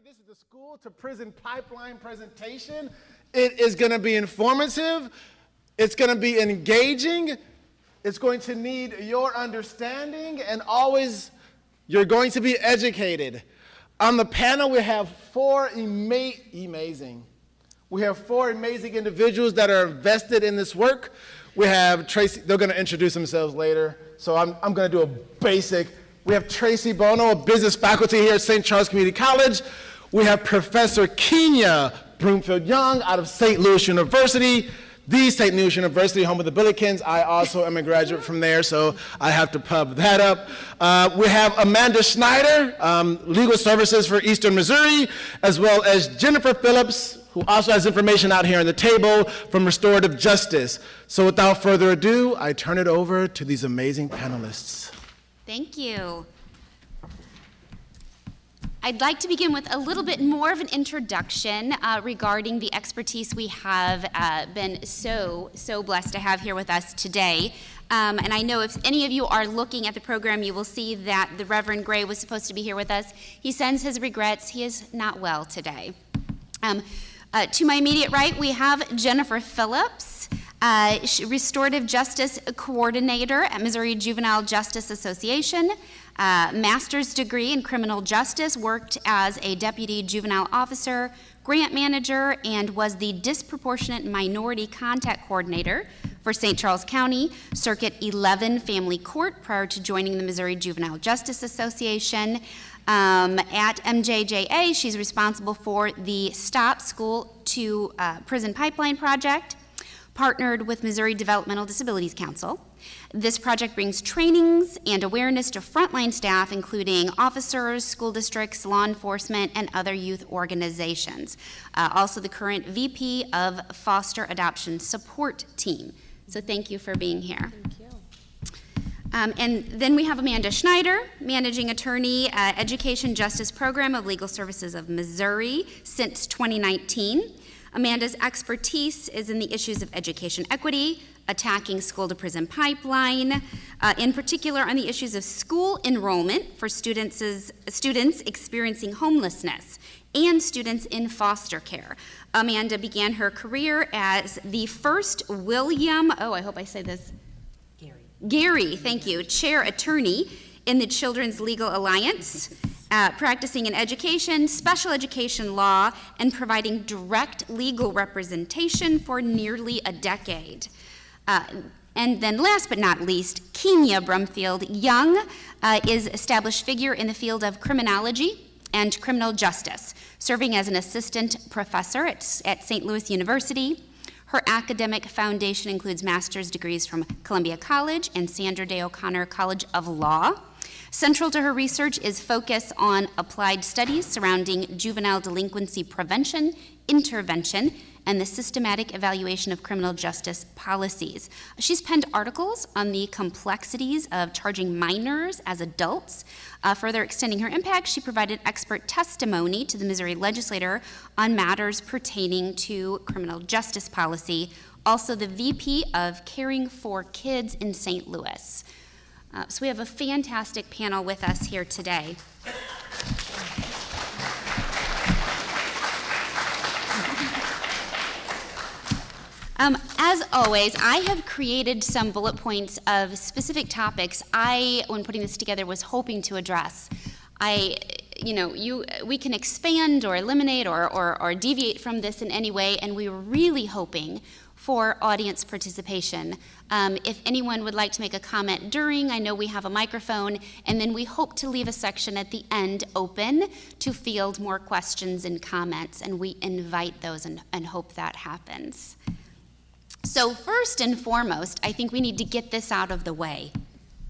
This is the school to prison pipeline presentation. It is going to be informative. It's going to be engaging. It's going to need your understanding, and always you're going to be educated. On the panel, we have four amazing individuals that are invested in this work. We have Tracy, they're going to introduce themselves later, so I'm going to do a basic. We have Tracy Bono, a business faculty here at St. Charles Community College. We have Professor Kenya Brumfield-Young out of St. Louis University, the St. Louis University, home of the Billikens. I also am a graduate from there, so I have to pub that up. We have Amanda Schneider, Legal Services for Eastern Missouri, as well as Jennifer Phillips, who also has information out here on the table from Restorative Justice. So without further ado, I turn it over to these amazing panelists. Thank you. I'd like to begin with a little bit more of an introduction regarding the expertise we have been so blessed to have here with us today. And I know if any of you are looking at the program, you will see that the Reverend Gray was supposed to be here with us. He sends his regrets. He is not well today. To my immediate right, we have Jennifer Phillips, Restorative Justice Coordinator at Missouri Juvenile Justice Association, master's degree in criminal justice, worked as a deputy juvenile officer, grant manager, and was the disproportionate minority contact coordinator for St. Charles County Circuit 11 Family Court prior to joining the Missouri Juvenile Justice Association. At MJJA, she's responsible for the Stop School to Prison Pipeline Project, partnered with Missouri Developmental Disabilities Council. This project brings trainings and awareness to frontline staff, including officers, school districts, law enforcement, and other youth organizations. Also the current VP of Foster Adoption Support Team. So thank you for being here. Thank you. And then we have Amanda Schneider, Managing Attorney, Education Justice Program of Legal Services of Missouri since 2019. Amanda's expertise is in the issues of education equity, attacking school-to-prison pipeline, in particular on the issues of school enrollment for students experiencing homelessness and students in foster care. Amanda began her career as the first Gary, thank you, chair attorney in the Children's Legal Alliance, practicing in education, special education law, and providing direct legal representation for nearly a decade. And then last but not least, Kenya Brumfield-Young is established figure in the field of criminology and criminal justice, serving as an assistant professor at St. Louis University. Her academic foundation includes master's degrees from Columbia College and Sandra Day O'Connor College of Law. Central to her research is focus on applied studies surrounding juvenile delinquency prevention, intervention, and the systematic evaluation of criminal justice policies. She's penned articles on the complexities of charging minors as adults. Further extending her impact, she provided expert testimony to the Missouri legislature on matters pertaining to criminal justice policy, also the VP of Caring for Kids in St. Louis. So we have a fantastic panel with us here today. As always, I have created some bullet points of specific topics when putting this together, was hoping to address. We can expand or eliminate or deviate from this in any way, and we were really hoping for audience participation. If anyone would like to make a comment during, I know we have a microphone, and then we hope to leave a section at the end open to field more questions and comments, and we invite those and hope that happens. So first and foremost, I think we need to get this out of the way.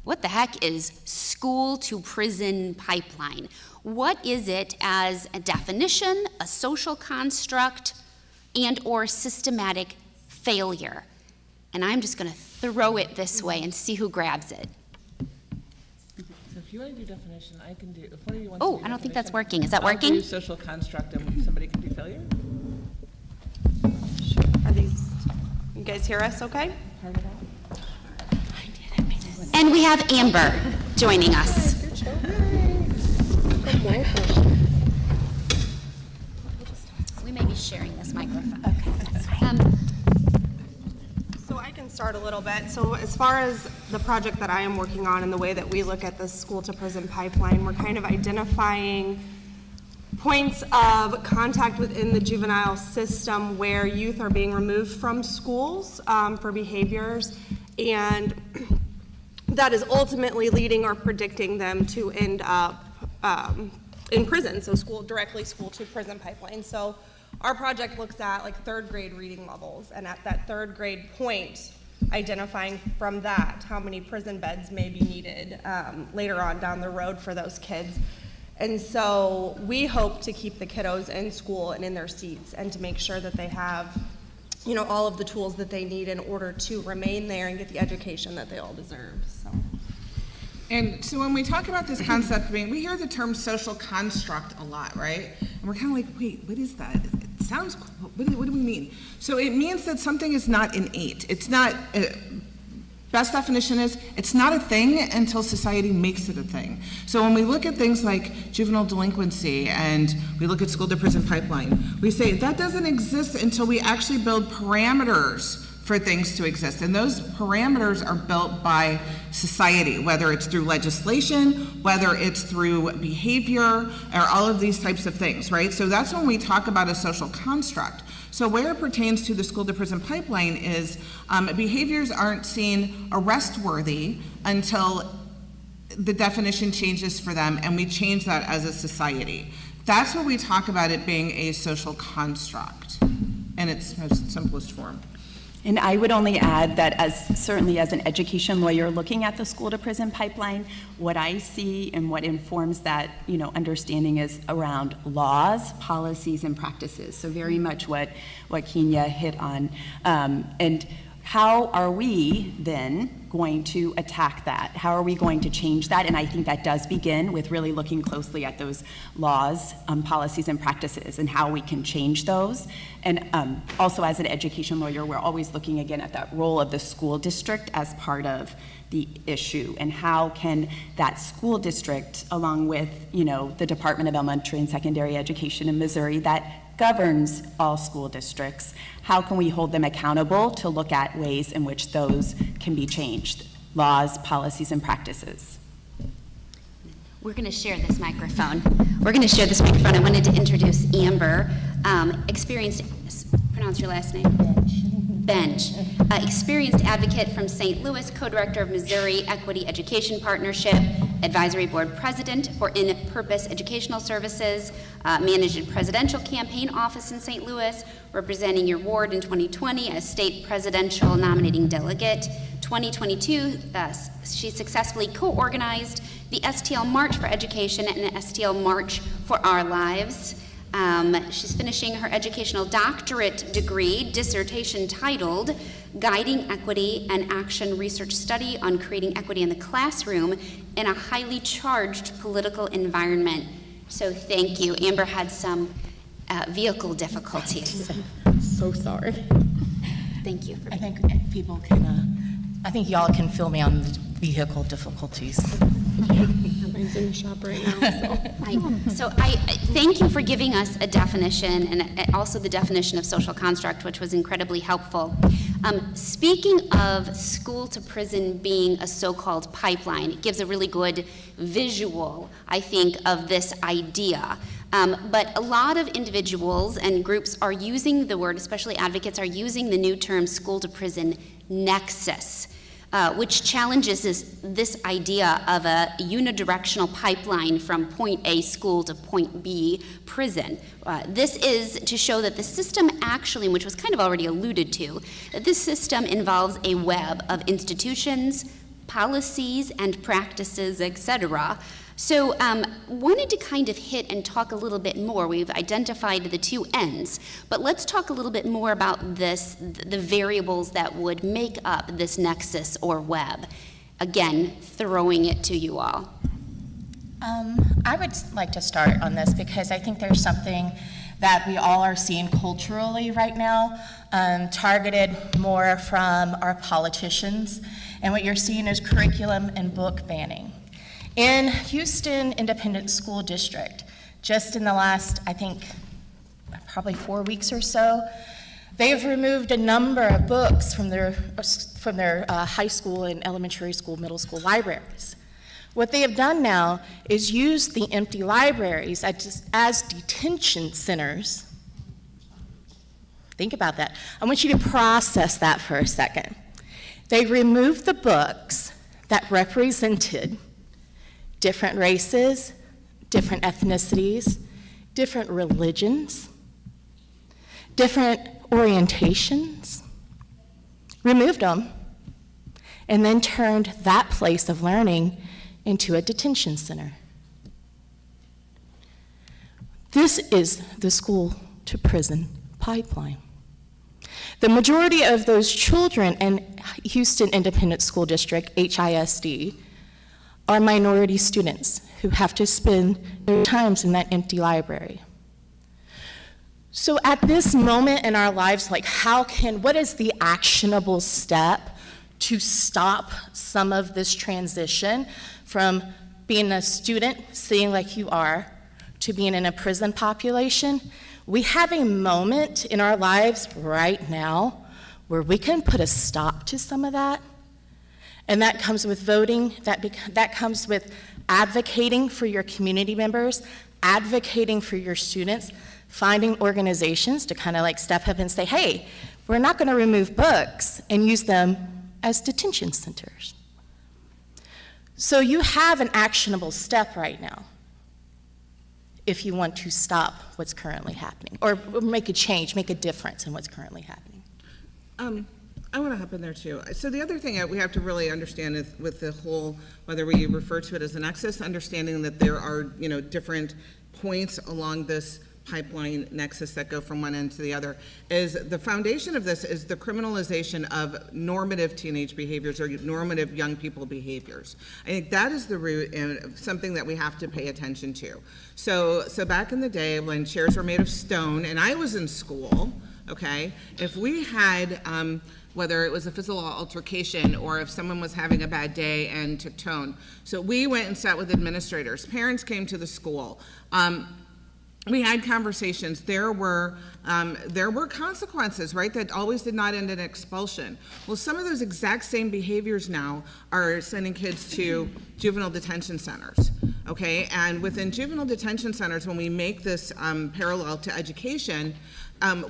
What the heck is school to prison pipeline? What is it as a definition, a social construct, and or systematic failure? And I'm just going to throw it this way and see who grabs it. So if you want to do definition, I can do. If one of you wants Oh, to do I don't think that's definition, working. Is that working? I'll do social construct, and somebody can do failure. Sure. Are these? You guys hear us okay? And we have Amber joining us. start a little bit. So as far as the project that I am working on and the way that we look at the school to prison pipeline, we're kind of identifying points of contact within the juvenile system where youth are being removed from schools for behaviors, and that is ultimately leading or predicting them to end up in prison, so directly school to prison pipeline. So our project looks at like third grade reading levels, and at that third grade point, identifying from that how many prison beds may be needed later on down the road for those kids. And so we hope to keep the kiddos in school and in their seats and to make sure that they have, you know, all of the tools that they need in order to remain there and get the education that they all deserve. So. And so when we talk about this concept, we hear the term social construct a lot, right? And we're kind of like, wait, what is that? It sounds, what do we mean? So it means that something is not innate. It's not, best definition is, it's not a thing until society makes it a thing. So when we look at things like juvenile delinquency and we look at school to prison pipeline, we say that doesn't exist until we actually build parameters for things to exist. And those parameters are built by society, whether it's through legislation, whether it's through behavior, or all of these types of things, right? So that's when we talk about a social construct. So where it pertains to the school to prison pipeline is behaviors aren't seen arrest-worthy until the definition changes for them, and we change that as a society. That's what we talk about it being a social construct in its most simplest form. And I would only add that certainly as an education lawyer looking at the school to prison pipeline, what I see and what informs that, understanding is around laws, policies, and practices. So very much what Kenya hit on. And how are we then going to attack that? How are we going to change that? And I think that does begin with really looking closely at those laws, policies, and practices and how we can change those. And also as an education lawyer, we're always looking again at that role of the school district as part of the issue, and how can that school district, along with the Department of Elementary and Secondary Education in Missouri that governs all school districts, how can we hold them accountable to look at ways in which those can be changed, laws, policies, and practices? We're going to share this microphone. I wanted to introduce Amber, pronounce your last name? Benge. Experienced advocate from St. Louis, co-director of Missouri Equity Education Partnership, advisory board president for In-Purpose Educational Services, managed a presidential campaign office in St. Louis, representing your ward in 2020 as state presidential nominating delegate. 2022, she successfully co-organized the STL March for Education and the STL March for Our Lives. She's finishing her educational doctorate degree dissertation titled Guiding Equity and Action Research Study on Creating Equity in the Classroom in a Highly Charged Political Environment. So thank you. Amber had some vehicle difficulties. So sorry. Thank you. I think people can, I think y'all can feel me on the vehicle difficulties. Everybody's in the shop right now. So I thank you for giving us a definition and also the definition of social construct, which was incredibly helpful. Speaking of school to prison being a so-called pipeline, it gives a really good visual, I think, of this idea. But a lot of individuals and groups are using the word, especially advocates, are using the new term school to prison nexus. Which challenges this idea of a unidirectional pipeline from point A school to point B prison. This is to show that the system actually, which was kind of already alluded to, that this system involves a web of institutions, policies, and practices, etc. So wanted to kind of hit and talk a little bit more. We've identified the two ends, but let's talk a little bit more about this, the variables that would make up this nexus or web. Again, throwing it to you all. I would like to start on this because I think there's something that we all are seeing culturally right now, targeted more from our politicians, and what you're seeing is curriculum and book banning. In Houston Independent School District, just in the last, I think, probably 4 weeks or so, They've removed a number of books from their high school and elementary school, middle school libraries. What they have done now is use the empty libraries as detention centers. Think about that. I want you to process that for a second. They removed the books that represented different races, different ethnicities, different religions, different orientations, removed them, and then turned that place of learning into a detention center. This is the school to prison pipeline. The majority of those children in Houston Independent School District, HISD, are minority students who have to spend their times in that empty library. So at this moment in our lives, like what is the actionable step to stop some of this transition from being a student, sitting like you are, to being in a prison population? We have a moment in our lives right now where we can put a stop to some of that. And that comes with voting, that comes with advocating for your community members, advocating for your students, finding organizations to kind of like step up and say, hey, we're not going to remove books and use them as detention centers. So you have an actionable step right now if you want to stop what's currently happening or make a change, make a difference in what's currently happening. I want to hop in there too. So the other thing that we have to really understand is with the whole, whether we refer to it as a nexus, understanding that there are, different points along this pipeline nexus that go from one end to the other, is the foundation of this is the criminalization of normative teenage behaviors or normative young people behaviors. I think that is the root and something that we have to pay attention to. So back in the day when chairs were made of stone and I was in school, okay, if we had, whether it was a physical altercation or if someone was having a bad day and took tone, so we went and sat with administrators, parents came to the school, we had conversations. There were consequences, right, that always did not end in expulsion. Well, some of those exact same behaviors now are sending kids to juvenile detention centers, okay? And within juvenile detention centers, when we make this parallel to education,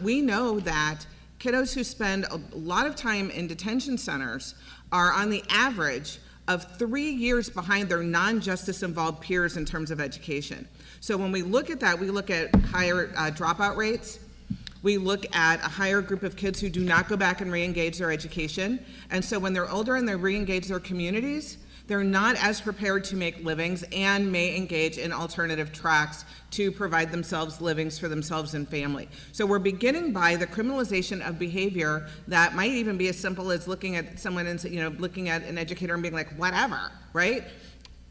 we know that kiddos who spend a lot of time in detention centers are on the average of 3 years behind their non-justice involved peers in terms of education. So when we look at that, we look at higher dropout rates. We look at a higher group of kids who do not go back and re-engage their education. And so when they're older and they re-engage their communities, they're not as prepared to make livings and may engage in alternative tracks to provide themselves livings for themselves and family. So we're beginning by the criminalization of behavior that might even be as simple as looking at someone and, looking at an educator and being like, whatever, right?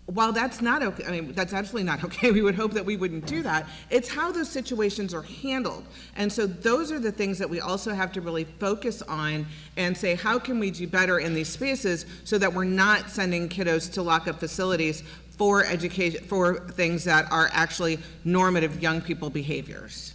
While that's not okay, I mean, that's absolutely not okay. We would hope that we wouldn't do that. It's how those situations are handled. And so those are the things that we also have to really focus on and say, how can we do better in these spaces so that we're not sending kiddos to lockup facilities for education, for things that are actually normative young people behaviors.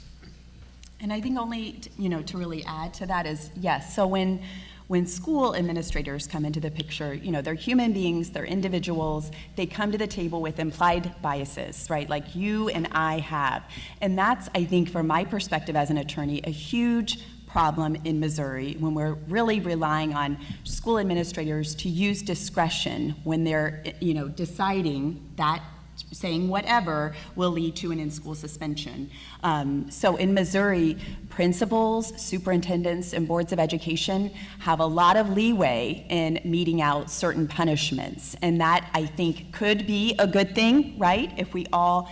And I think only, to really add to that is, yes, so when school administrators come into the picture, they're human beings, they're individuals, they come to the table with implied biases, right, like you and I have. And that's, I think, from my perspective as an attorney, a huge problem in Missouri when we're really relying on school administrators to use discretion when they're, deciding that saying whatever will lead to an in-school suspension. So in Missouri, principals, superintendents, and boards of education have a lot of leeway in meting out certain punishments. And that, I think, could be a good thing, right? If we all,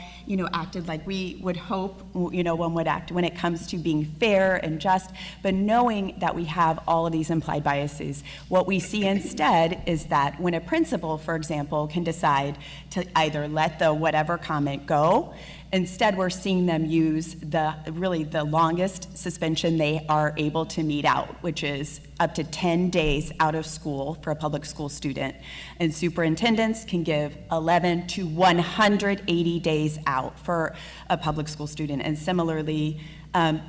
acted like we would hope, one would act when it comes to being fair and just, but knowing that we have all of these implied biases. What we see instead is that when a principal, for example, can decide to either let the whatever comment go, instead we're seeing them use the longest suspension they are able to mete out, which is up to 10 days out of school for a public school student. And superintendents can give 11 to 180 days out for a public school student. And similarly,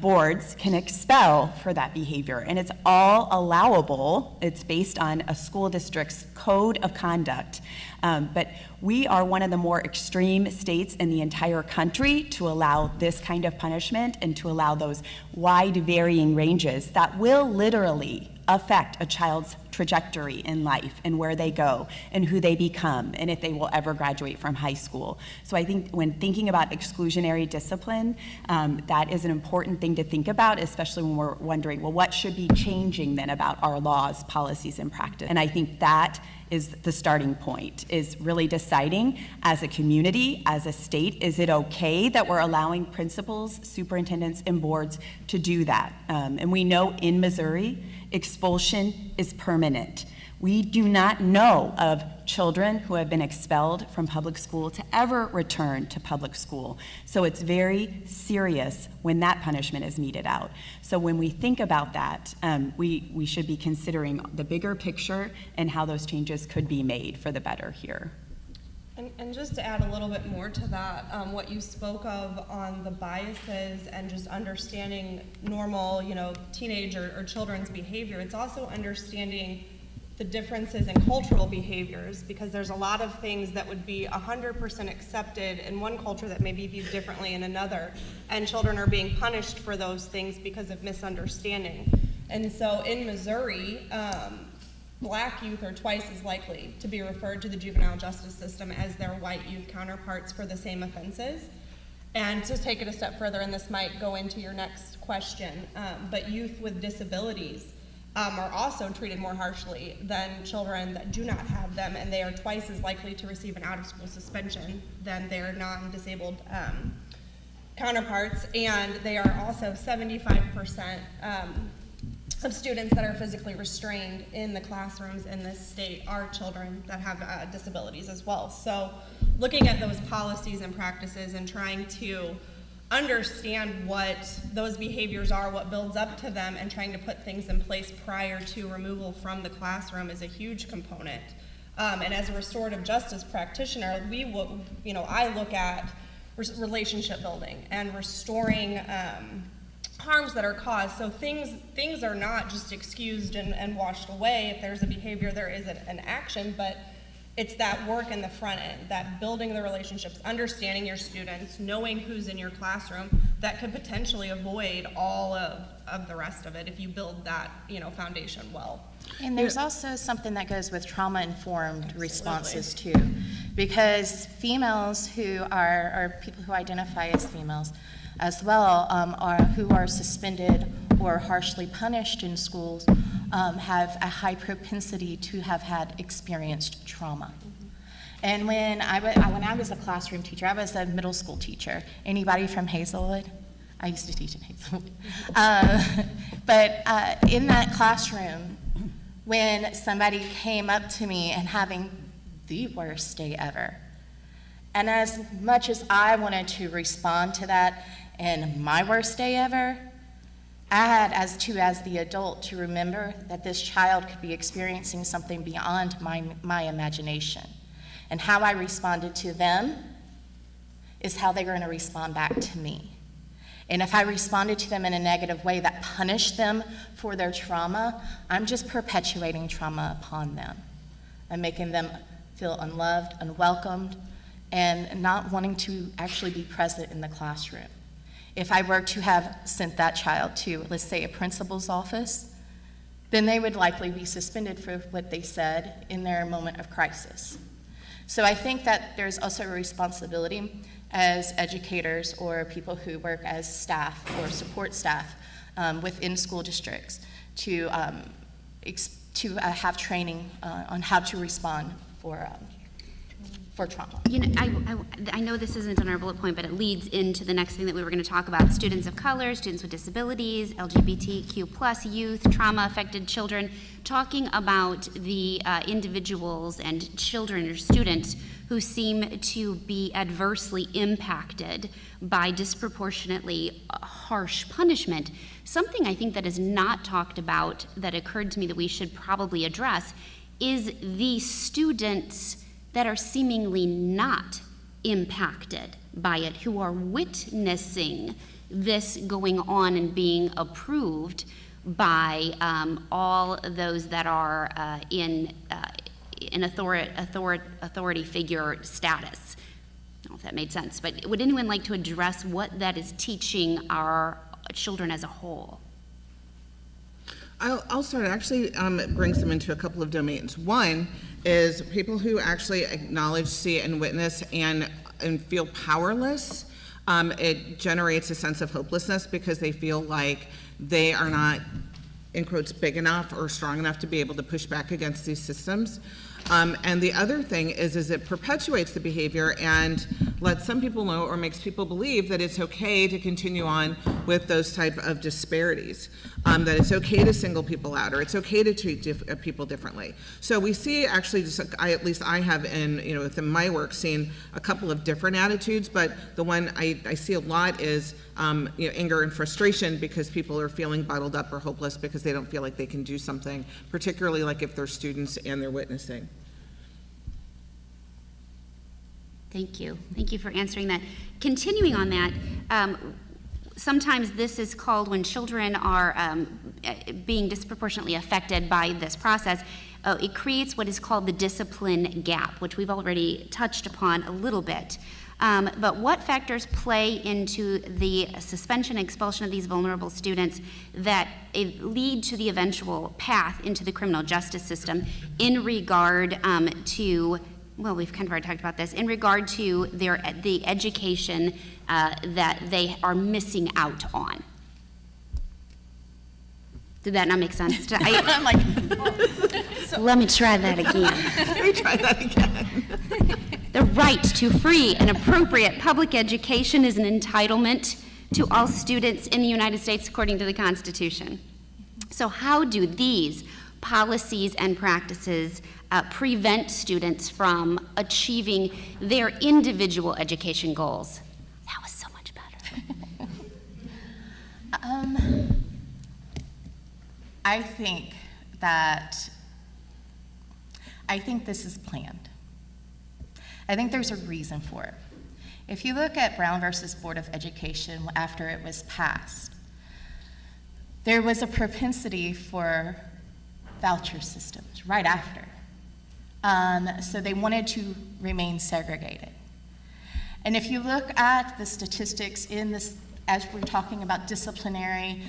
boards can expel for that behavior, and it's all allowable. It's based on a school district's code of conduct. But we are one of the more extreme states in the entire country to allow this kind of punishment and to allow those wide varying ranges that will literally affect a child's trajectory in life and where they go and who they become and if they will ever graduate from high school. So I think when thinking about exclusionary discipline, that is an important thing to think about, especially when we're wondering, well, what should be changing then about our laws, policies, and practice? And I think that is the starting point, is really deciding as a community, as a state, is it okay that we're allowing principals, superintendents, and boards to do that? And we know in Missouri, expulsion is permanent. We do not know of children who have been expelled from public school to ever return to public school. So it's very serious when that punishment is meted out. So when we think about that, we should be considering the bigger picture and how those changes could be made for the better here. And just to add a little bit more to that, what you spoke of on the biases and just understanding normal, teenage or children's behavior, it's also understanding the differences in cultural behaviors, because there's a lot of things that would be 100% accepted in one culture that may be viewed differently in another, and children are being punished for those things because of misunderstanding. And so in Missouri, Black youth are twice as likely to be referred to the juvenile justice system as their white youth counterparts for the same offenses. And to take it a step further, and this might go into your next question, but youth with disabilities are also treated more harshly than children that do not have them, and they are twice as likely to receive an out-of-school suspension than their non-disabled counterparts, and they are also 75% of students that are physically restrained in the classrooms in this state are children that have disabilities as well. So looking at those policies and practices and trying to understand what those behaviors are, what builds up to them, and trying to put things in place prior to removal from the classroom is a huge component. And as a restorative justice practitioner, I look at relationship building and restoring harms that are caused. So things are not just excused and washed away. If there's a behavior, there is an action, but it's that work in the front end, that building the relationships, understanding your students, knowing who's in your classroom, that could potentially avoid all of the rest of it if you build that, foundation well. And there's also something that goes with trauma-informed responses too, because females who are people who identify as females as well, who are suspended or harshly punished in schools, have a high propensity to have had experienced trauma. And when I was a classroom teacher, I was a middle school teacher. Anybody from Hazelwood? I used to teach in Hazelwood. But in that classroom, when somebody came up to me and having the worst day ever, and as much as I wanted to respond to that and my worst day ever, I had as the adult to remember that this child could be experiencing something beyond my imagination. And how I responded to them is how they're going to respond back to me. And if I responded to them in a negative way that punished them for their trauma, I'm just perpetuating trauma upon them. I'm making them feel unloved, unwelcomed, and not wanting to actually be present in the classroom. If I were to have sent that child to, let's say, a principal's office, then they would likely be suspended for what they said in their moment of crisis. So I think that there's also a responsibility as educators or people who work as staff or support staff within school districts to have training on how to respond for trauma. I know this isn't on our bullet point, but it leads into the next thing that we were going to talk about: students of color, students with disabilities, LGBTQ+ youth, trauma-affected children, talking about the individuals and children or students who seem to be adversely impacted by disproportionately harsh punishment. Something I think that is not talked about that occurred to me that we should probably address is the students that are seemingly not impacted by it, who are witnessing this going on and being approved by all those that are in authority figure status. I don't know if that made sense, but would anyone like to address what that is teaching our children as a whole? I'll start. Actually, it brings them into a couple of domains. One is people who actually acknowledge, see, and witness and feel powerless. It generates a sense of hopelessness because they feel like they are not, in quotes, big enough or strong enough to be able to push back against these systems. And the other thing is it perpetuates the behavior and lets some people know or makes people believe that it's okay to continue on with those type of disparities, that it's okay to single people out or it's okay to treat people differently. So we see actually, at least I have within my work seen a couple of different attitudes, but the one I see a lot is anger and frustration because people are feeling bottled up or hopeless because they don't feel like they can do something, particularly like if they're students and they're witnessing. Thank you. Thank you for answering that. Continuing on that, sometimes this is called, when children are being disproportionately affected by this process, it creates what is called the discipline gap, which we've already touched upon a little bit. But what factors play into the suspension and expulsion of these vulnerable students that lead to the eventual path into the criminal justice system in regard to, well, we've kind of already talked about this, in regard to the education that they are missing out on? Did that not make sense? I'm like, Let me try that again. Let me try that again. The right to free and appropriate public education is an entitlement to all students in the United States according to the Constitution. So how do these policies and practices prevent students from achieving their individual education goals? That was so much better. I think this is planned. I think there's a reason for it. If you look at Brown versus Board of Education after it was passed, there was a propensity for voucher systems right after. So they wanted to remain segregated. And if you look at the statistics in this, as we're talking about disciplinary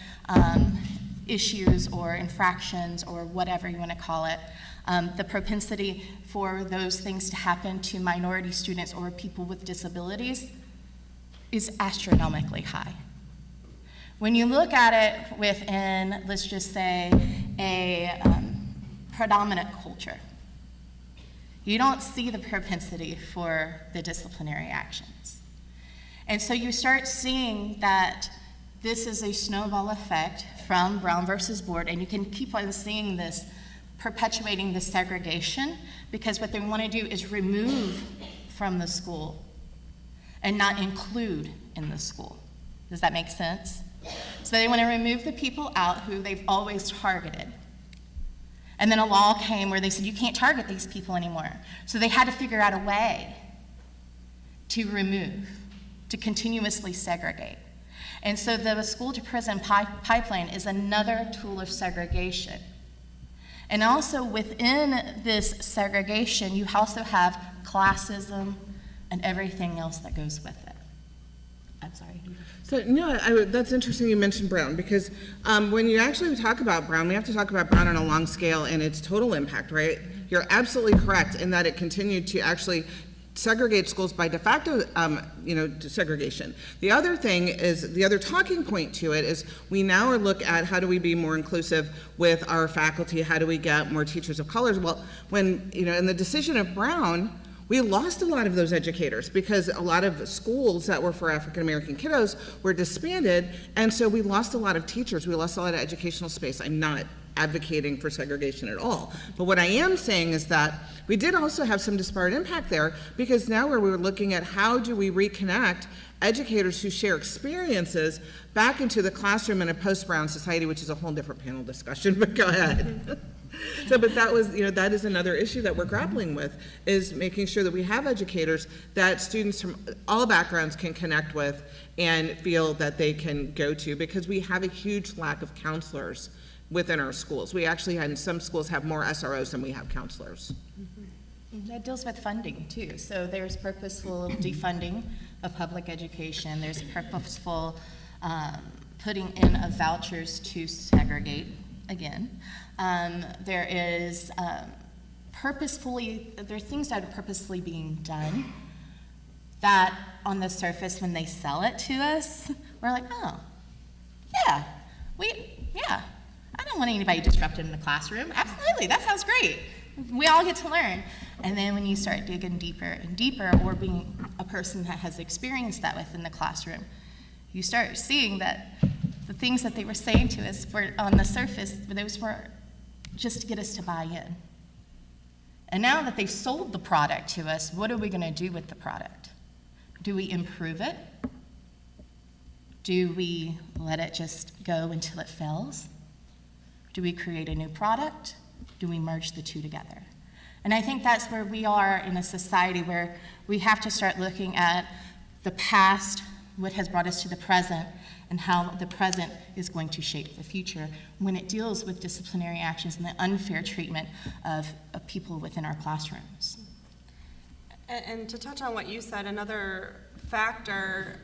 issues or infractions or whatever you want to call it, the propensity for those things to happen to minority students or people with disabilities is astronomically high. When you look at it within, let's just say, a predominant culture, you don't see the propensity for the disciplinary actions. And so you start seeing that this is a snowball effect from Brown versus Board, and you can keep on seeing this perpetuating the segregation because what they want to do is remove from the school and not include in the school. Does that make sense? So they want to remove the people out who they've always targeted. And then a law came where they said, you can't target these people anymore. So they had to figure out a way to remove, to continuously segregate. And so the school to prison pipeline is another tool of segregation. And also within this segregation, you also have classism and everything else that goes with it. I'm sorry. So no, that's interesting you mentioned Brown because when you actually talk about Brown, we have to talk about Brown on a long scale and its total impact, right? You're absolutely correct in that it continued to actually segregate schools by de facto, segregation. The other thing is, the other talking point to it is we now look at how do we be more inclusive with our faculty, how do we get more teachers of color? Well, when, in the decision of Brown, we lost a lot of those educators because a lot of schools that were for African American kiddos were disbanded, and so we lost a lot of teachers, we lost a lot of educational space. I'm not advocating for segregation at all. But what I am saying is that we did also have some disparate impact there because now we're looking at how do we reconnect educators who share experiences back into the classroom in a post-Brown society, which is a whole different panel discussion, but go ahead. So, but that was, that is another issue that we're grappling with, is making sure that we have educators that students from all backgrounds can connect with and feel that they can go to, because we have a huge lack of counselors within our schools. We actually, in some schools, have more SROs than we have counselors. That deals with funding too. So there's purposeful defunding of public education. There's purposeful putting in of vouchers to segregate again. There is there's things that are purposefully being done that on the surface, when they sell it to us, we're like, oh, yeah, I don't want anybody disrupted in the classroom. Absolutely, that sounds great. We all get to learn. And then when you start digging deeper and deeper, or being a person that has experienced that within the classroom, you start seeing that the things that they were saying to us were on the surface, those were just to get us to buy in. And now that they've sold the product to us, what are we going to do with the product? Do we improve it? Do we let it just go until it fails? Do we create a new product? Do we merge the two together? And I think that's where we are in a society where we have to start looking at the past, what has brought us to the present, and how the present is going to shape the future when it deals with disciplinary actions and the unfair treatment of people within our classrooms. And to touch on what you said, another factor,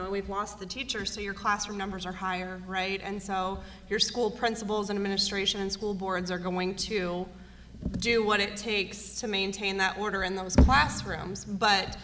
we've lost the teachers, so your classroom numbers are higher, right? And so your school principals and administration and school boards are going to do what it takes to maintain that order in those classrooms, but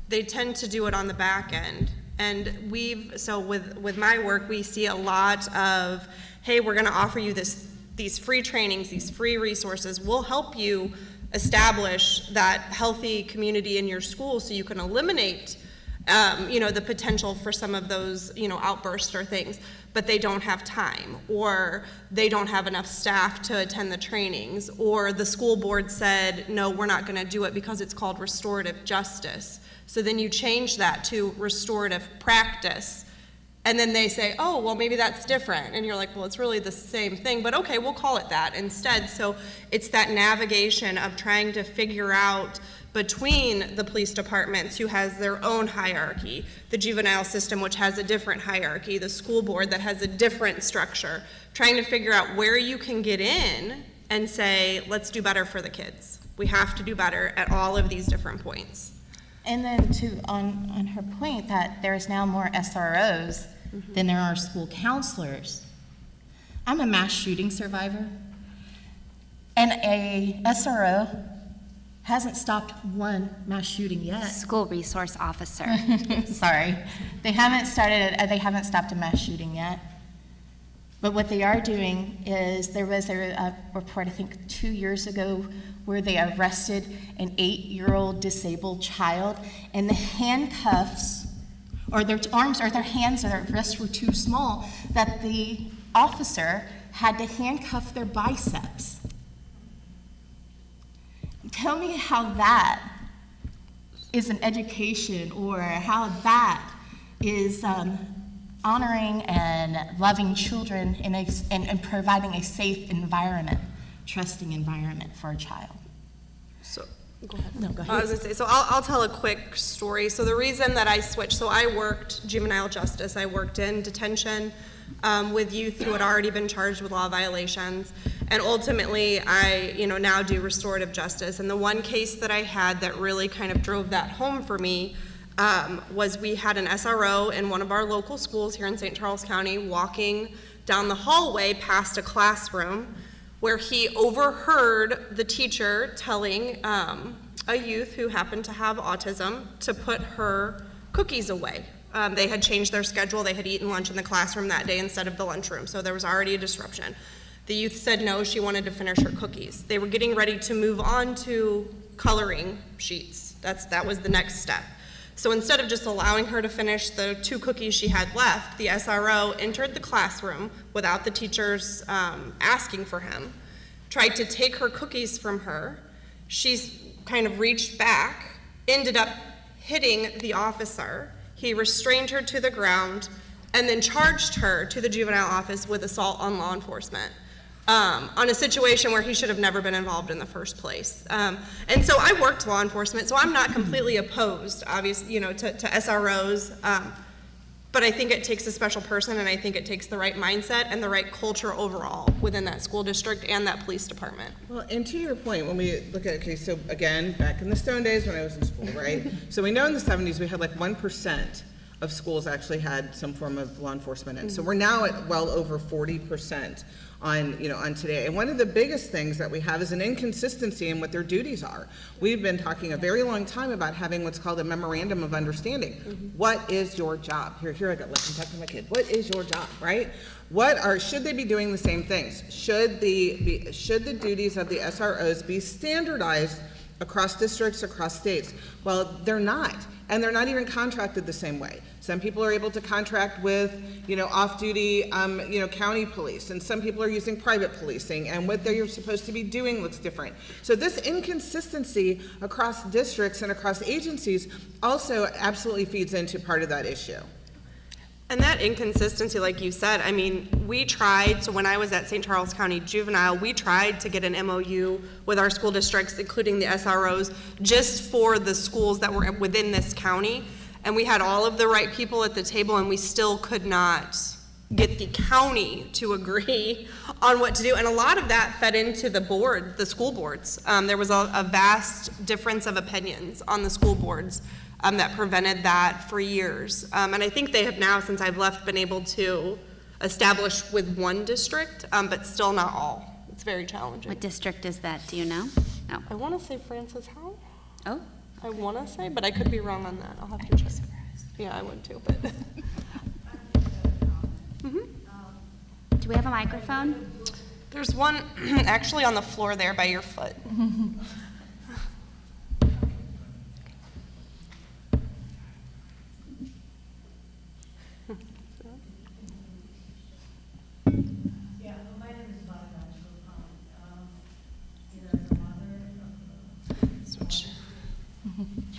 they tend to do it on the back end. And with my work, we see a lot of, hey, we're going to offer you these free trainings, these free resources. We'll help you establish that healthy community in your school so you can eliminate the potential for some of those, outbursts or things, but they don't have time, or they don't have enough staff to attend the trainings, or the school board said, no, we're not going to do it because it's called restorative justice. So then you change that to restorative practice, and then they say, oh, well, maybe that's different. And you're like, well, it's really the same thing, but okay, we'll call it that instead. So it's that navigation of trying to figure out between the police departments, who has their own hierarchy, the juvenile system, which has a different hierarchy, the school board that has a different structure, trying to figure out where you can get in and say, let's do better for the kids. We have to do better at all of these different points. And then on her point that there's now more SROs than there are school counselors. I'm a mass shooting survivor, and a SRO hasn't stopped one mass shooting yet. School resource officer. Sorry. They haven't stopped a mass shooting yet. But what they are doing is, there was a report, I think 2 years ago, where they arrested an 8-year-old disabled child, and the handcuffs, or their arms or their hands or their wrists were too small, that the officer had to handcuff their biceps. Tell me how that is an education, or how that is honoring and loving children and providing a safe environment, trusting environment for a child. So, go ahead. No, go ahead. I was going to say, so I'll tell a quick story. So the reason that I switched, so I worked juvenile justice. I worked in detention with youth who had already been charged with law violations. And ultimately, I now do restorative justice. And the one case that I had that really kind of drove that home for me was, we had an SRO in one of our local schools here in St. Charles County walking down the hallway past a classroom, where he overheard the teacher telling a youth who happened to have autism to put her cookies away. They had changed their schedule. They had eaten lunch in the classroom that day instead of the lunchroom, so there was already a disruption. The youth said no, she wanted to finish her cookies. They were getting ready to move on to coloring sheets. That was the next step. So instead of just allowing her to finish the 2 cookies she had left, the SRO entered the classroom without the teachers asking for him, tried to take her cookies from her. She's kind of reached back, ended up hitting the officer. He restrained her to the ground and then charged her to the juvenile office with assault on law enforcement. on a situation where he should have never been involved in the first place. And so I worked law enforcement, so I'm not completely opposed, obviously, to SROs. But I think it takes a special person, and I think it takes the right mindset and the right culture overall within that school district and that police department. Well, and to your point, when we look at, okay, so again, back in the Stone days when I was in school, right? So we know in the 70s we had like 1% of schools actually had some form of law enforcement in. So we're now at well over 40% on today. And one of the biggest things that we have is an inconsistency in what their duties are. We've been talking a very long time about having what's called a memorandum of understanding. What is your job? Here I go, like I'm talking to my kid. What is your job, right? Should they be doing the same things? Should the duties of the SROs be standardized across districts, across states? Well, they're not. And they're not even contracted the same way. Some people are able to contract with, off-duty, county police, and some people are using private policing, and what they're supposed to be doing looks different. So this inconsistency across districts and across agencies also absolutely feeds into part of that issue. And that inconsistency, like you said, I mean, we tried, so when I was at St. Charles County Juvenile, we tried to get an MOU with our school districts, including the SROs, just for the schools that were within this county. And we had all of the right people at the table, and we still could not get the county to agree on what to do. And a lot of that fed into the school boards. There was a vast difference of opinions on the school boards that prevented that for years. And I think they have now, since I've left, been able to establish with one district, but still not all. It's very challenging. What district is that? Do you know? No. I want to say Francis Howell. Oh. I want to say, but I could be wrong on that. I'll have to check. Yeah, I would too, but. Do we have a microphone? There's one actually on the floor there by your foot.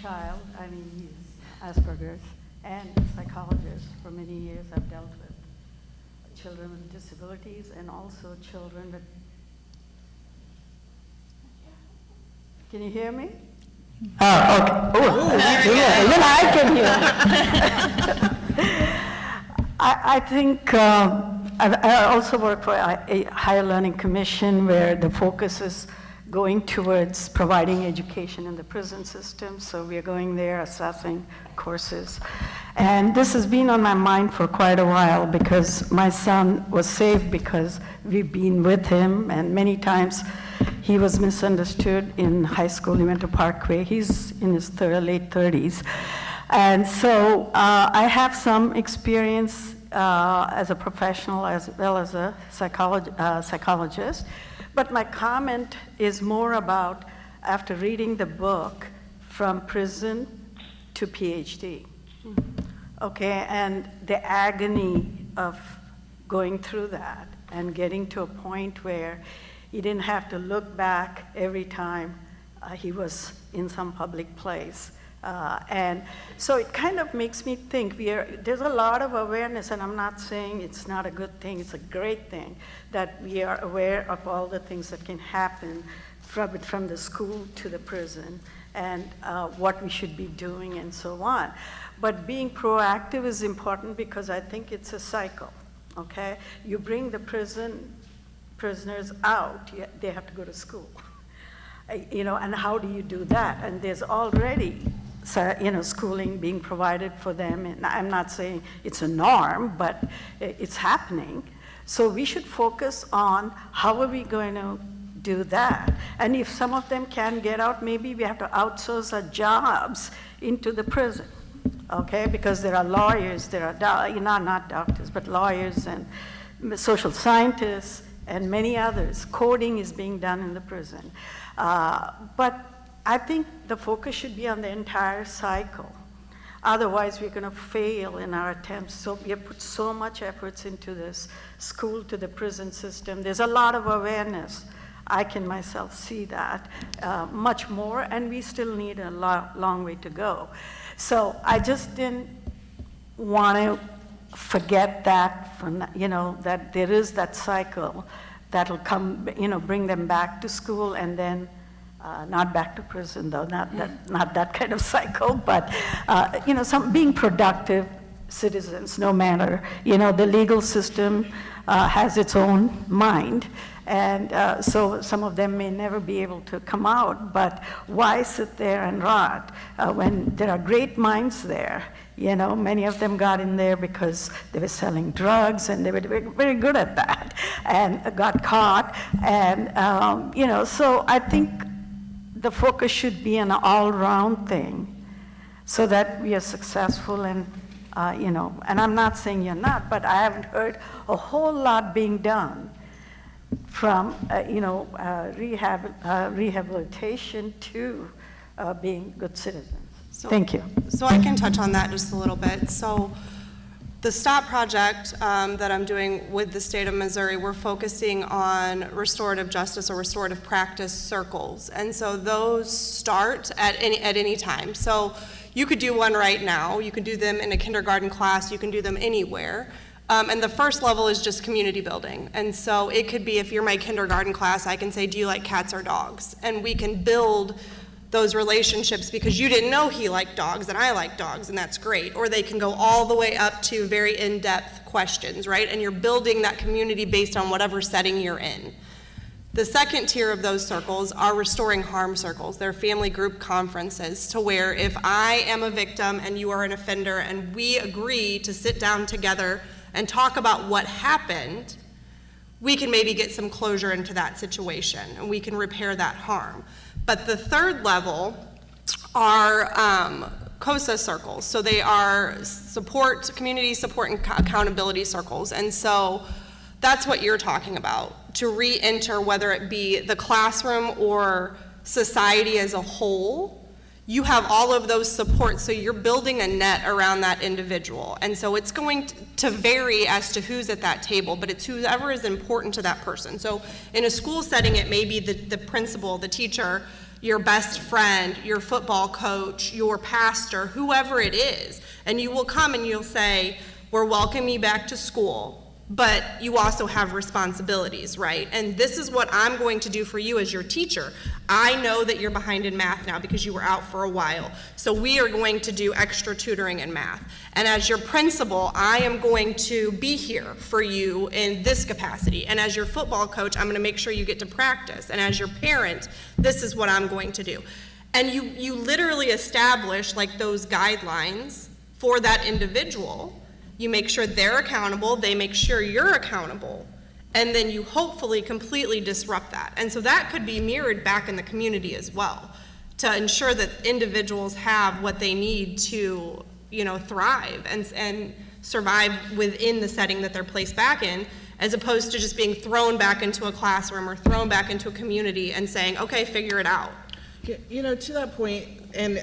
Child, I mean, he's Asperger's, and a psychologist. For many years I've dealt with children with disabilities and also children with, can you hear me? Oh, okay. Oh, yeah, even I can hear. I think I also work for a higher learning commission where the focus is going towards providing education in the prison system. So we are going there, assessing courses. And this has been on my mind for quite a while because my son was saved because we've been with him, and many times he was misunderstood in high school. He went to Parkway. He's in his late 30s. And so I have some experience as a professional as well as a psychologist. But my comment is more about after reading the book, From Prison to PhD. Okay, and the agony of going through that and getting to a point where he didn't have to look back every time he was in some public place. And so it kind of makes me think there's a lot of awareness, and I'm not saying it's not a good thing, it's a great thing that we are aware of all the things that can happen from the school to the prison and what we should be doing and so on. But being proactive is important because I think it's a cycle, okay? You bring the prisoners out, they have to go to school. And how do you do that? And there's already schooling being provided for them. And I'm not saying it's a norm, but it's happening. So we should focus on how are we going to do that. And if some of them can get out, maybe we have to outsource our jobs into the prison, okay? Because there are lawyers, there are, not doctors, but lawyers and social scientists and many others. Coding is being done in the prison. But I think the focus should be on the entire cycle. Otherwise, we're going to fail in our attempts. So we have put so much efforts into this school to the prison system. There's a lot of awareness. I can myself see that much more, and we still need a long way to go. So I just didn't want to forget that, that there is that cycle that'll come, bring them back to school and then not back to prison, though, not that kind of cycle, but, some being productive citizens, no matter, the legal system has its own mind. And so some of them may never be able to come out, but why sit there and rot when there are great minds there? Many of them got in there because they were selling drugs and they were very good at that and got caught. And, so I think the focus should be an all-round thing so that we are successful and, and I'm not saying you're not, but I haven't heard a whole lot being done from, rehabilitation to being good citizens. Thank you. So I can touch on that just a little bit. So the STOP project that I'm doing with the state of Missouri, we're focusing on restorative justice or restorative practice circles. And so those start at any time. So you could do one right now. You could do them in a kindergarten class. You can do them anywhere. And the first level is just community building. And so it could be, if you're my kindergarten class, I can say, do you like cats or dogs? And we can build those relationships because you didn't know he liked dogs and I like dogs, and that's great. Or they can go all the way up to very in-depth questions, right? And you're building that community based on whatever setting you're in. The second tier of those circles are restoring harm circles. They're family group conferences to where if I am a victim and you are an offender and we agree to sit down together and talk about what happened, we can maybe get some closure into that situation and we can repair that harm. But the third level are COSA circles. So they are community support and accountability circles. And so that's what you're talking about, to re-enter, whether it be the classroom or society as a whole. You have all of those supports, so you're building a net around that individual. And so it's going to vary as to who's at that table, but it's whoever is important to that person. So in a school setting, it may be the principal, the teacher, your best friend, your football coach, your pastor, whoever it is. And you will come and you'll say, we're welcoming you back to school, but you also have responsibilities, right? And this is what I'm going to do for you as your teacher. I know that you're behind in math now because you were out for a while. So we are going to do extra tutoring in math. And as your principal, I am going to be here for you in this capacity. And as your football coach, I'm going to make sure you get to practice. And as your parent, this is what I'm going to do. And you literally establish like those guidelines for that individual. You make sure they're accountable, they make sure you're accountable, and then you hopefully completely disrupt that. And so that could be mirrored back in the community as well, to ensure that individuals have what they need to, thrive and survive within the setting that they're placed back in, as opposed to just being thrown back into a classroom or thrown back into a community and saying, okay, figure it out. To that point, and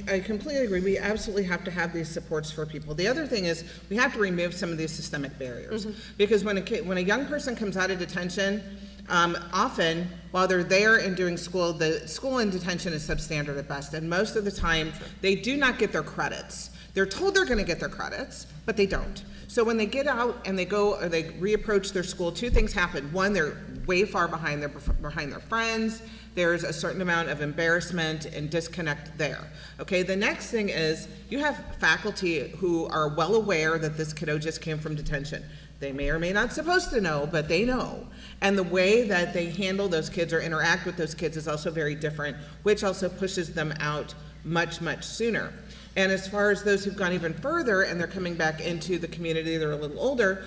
I completely agree, we absolutely have to have these supports for people. The other thing is we have to remove some of these systemic barriers. Because when a young person comes out of detention, often while they're there and doing school, the school in detention is substandard at best, and most of the time they do not get their credits. They're told they're going to get their credits, but they don't. So when they get out and they go or they reapproach their school, two things happen. One, they're way far behind their friends. There's a certain amount of embarrassment and disconnect there. Okay, the next thing is you have faculty who are well aware that this kiddo just came from detention. They may or may not supposed to know, but they know. And the way that they handle those kids or interact with those kids is also very different, which also pushes them out much, much sooner. And as far as those who've gone even further and they're coming back into the community, they're a little older,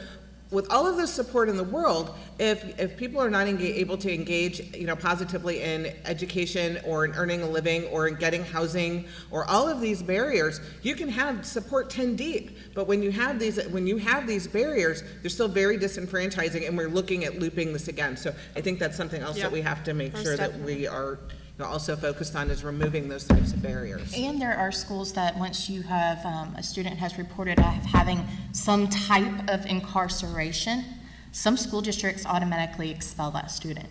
with all of the support in the world, if people are not able to engage, positively in education or in earning a living or in getting housing or all of these barriers, you can have support 10 deep. But when you have these barriers, they're still very disenfranchising, and we're looking at looping this again. So I think that's something else that we have to make sure that we are also focused on, is removing those types of barriers. And there are schools that once you have, a student has reported having some type of incarceration, some school districts automatically expel that student.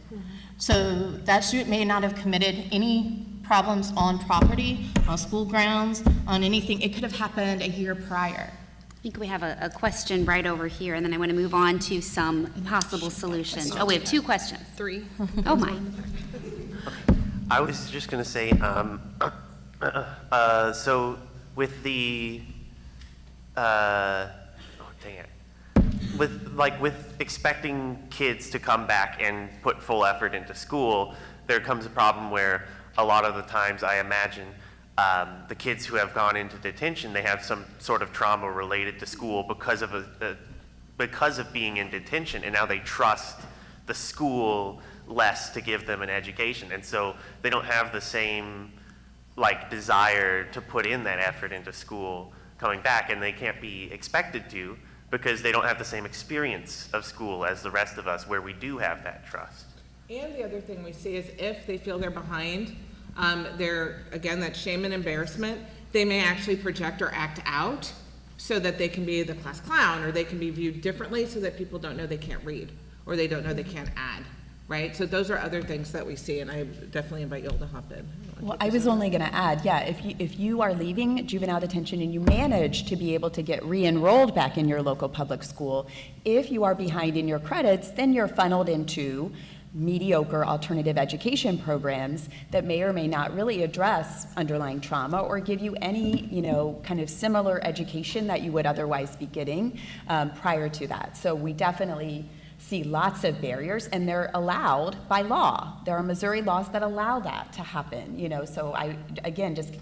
So that student may not have committed any problems on property, on school grounds, on anything. It could have happened a year prior. think we have a question right over here, and then I want to move on to some possible solutions. Oh, we have 2 questions. 3. Oh, my. I was just going to say, so with the, with expecting kids to come back and put full effort into school, there comes a problem where a lot of the times I imagine the kids who have gone into detention, they have some sort of trauma related to school because of being in detention, and now they trust the school less to give them an education, and so they don't have the same desire to put in that effort into school coming back, and they can't be expected to because they don't have the same experience of school as the rest of us, where we do have that trust. And the other thing we see is if they feel they're behind, they're, again, that shame and embarrassment, they may actually project or act out so that they can be the class clown, or they can be viewed differently so that people don't know they can't read, or they don't know they can't add, right? So those are other things that we see, and I definitely invite you all to hop in. Well, I was only going to add, yeah, if you are leaving juvenile detention and you manage to be able to get re-enrolled back in your local public school, if you are behind in your credits, then you're funneled into mediocre alternative education programs that may or may not really address underlying trauma or give you any, kind of similar education that you would otherwise be getting prior to that. So we definitely see lots of barriers, and they're allowed by law. There are Missouri laws that allow that to happen, so again, just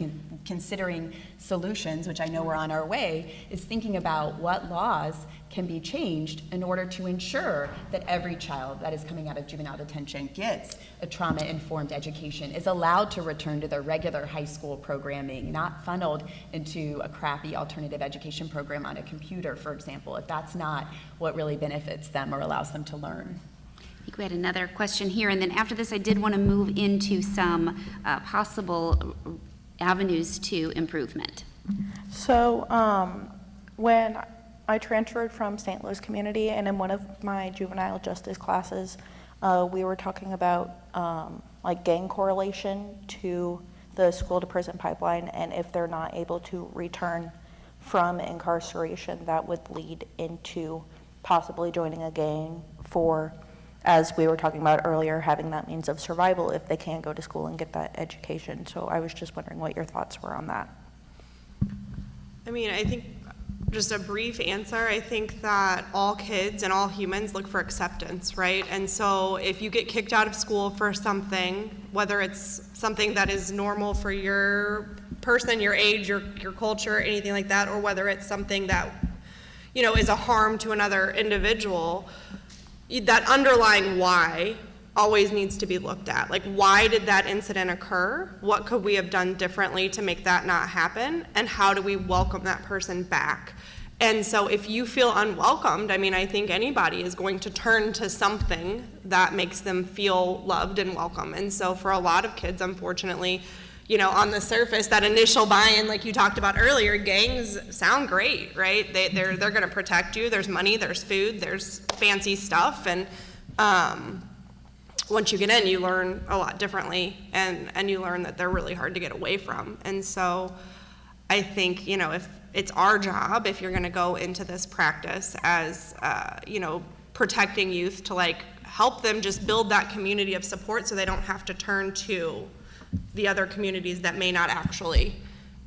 considering solutions, which I know we're on our way, is thinking about what laws can be changed in order to ensure that every child that is coming out of juvenile detention gets a trauma-informed education, is allowed to return to their regular high school programming, not funneled into a crappy alternative education program on a computer, for example, if that's not what really benefits them or allows them to learn. I think we had another question here, and then after this I did want to move into some possible avenues to improvement. So when I transferred from St. Louis Community, and in one of my juvenile justice classes, we were talking about gang correlation to the school to prison pipeline, and if they're not able to return from incarceration, that would lead into possibly joining a gang for, as we were talking about earlier, having that means of survival if they can't go to school and get that education. So I was just wondering what your thoughts were on that. I mean, I think just a brief answer, I think that all kids and all humans look for acceptance, right? And so if you get kicked out of school for something, whether it's something that is normal for your person, your age, your culture, anything like that, or whether it's something that, is a harm to another individual, that underlying why always needs to be looked at. Like, why did that incident occur? What could we have done differently to make that not happen? And how do we welcome that person back? And so if you feel unwelcomed, I think anybody is going to turn to something that makes them feel loved and welcome. And so for a lot of kids, unfortunately, on the surface, that initial buy-in, like you talked about earlier, gangs sound great, right? They're going to protect you. There's money, there's food, there's fancy stuff, and once you get in, you learn a lot differently, and you learn that they're really hard to get away from. And so I think, if it's our job, if you're going to go into this practice as, protecting youth, to help them just build that community of support so they don't have to turn to the other communities that may not actually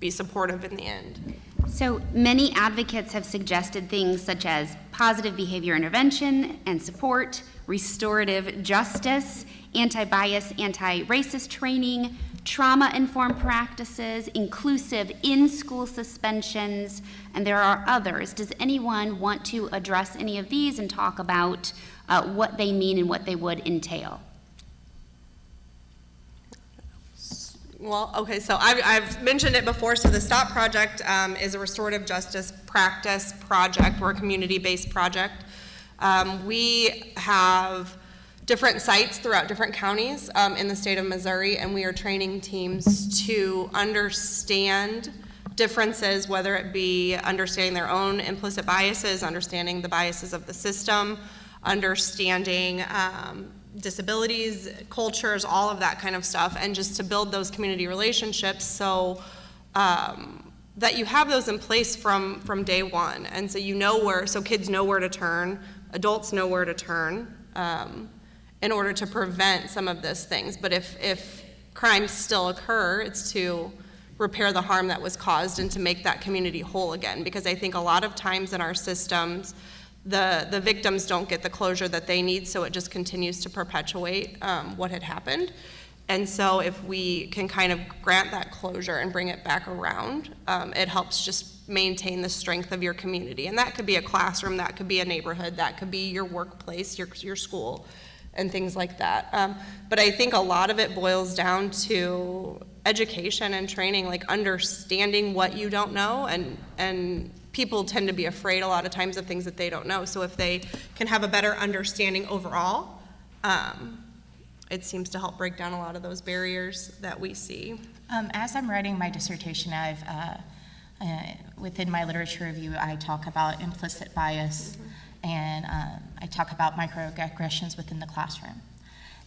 be supportive in the end. So many advocates have suggested things such as positive behavior intervention and support, restorative justice, anti-bias, anti-racist training, trauma-informed practices, inclusive in-school suspensions, and there are others. Does anyone want to address any of these and talk about what they mean and what they would entail? Well, okay, so I've mentioned it before. So the STOP project is a restorative justice practice project. We're a community-based project. We have different sites throughout different counties in the state of Missouri, and we are training teams to understand differences, whether it be understanding their own implicit biases, understanding the biases of the system, understanding disabilities, cultures, all of that kind of stuff, and just to build those community relationships so that you have those in place from day one, and so so kids know where to turn, adults know where to turn, in order to prevent some of those things. But if crimes still occur, it's to repair the harm that was caused and to make that community whole again. Because I think a lot of times in our systems, the victims don't get the closure that they need, so it just continues to perpetuate what had happened. And so if we can kind of grant that closure and bring it back around, it helps just maintain the strength of your community. And that could be a classroom, that could be a neighborhood, that could be your workplace, your school, and things like that. But I think a lot of it boils down to education and training, like understanding what you don't know, and people tend to be afraid a lot of times of things that they don't know. So if they can have a better understanding overall, it seems to help break down a lot of those barriers that we see. As I'm writing my dissertation, within my literature review, I talk about implicit bias, and I talk about microaggressions within the classroom,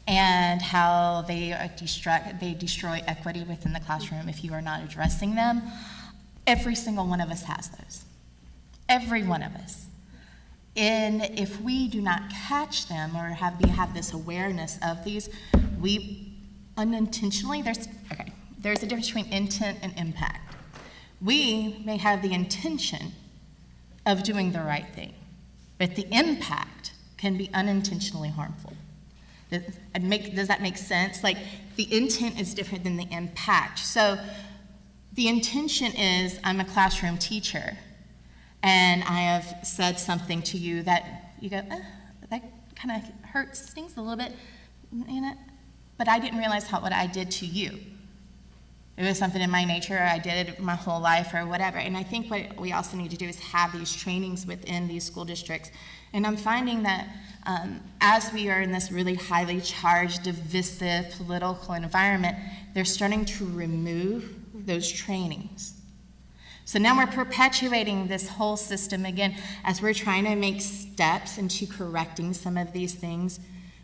and how they destroy equity within the classroom if you are not addressing them. Every single one of us has those. Every one of us. And if we do not catch them or have this awareness of these, we unintentionally, there's a difference between intent and impact. We may have the intention of doing the right thing, but the impact can be unintentionally harmful. Does that make sense? Like, the intent is different than the impact. So the intention is, I'm a classroom teacher, and I have said something to you that you go, that kind of hurts, stings a little bit, but I didn't realize what I did to you. It was something in my nature, or I did it my whole life, or whatever. And I think what we also need to do is have these trainings within these school districts. And I'm finding that as we are in this really highly charged, divisive, political environment, they're starting to remove those trainings. So now we're perpetuating this whole system again. As we're trying to make steps into correcting some of these things,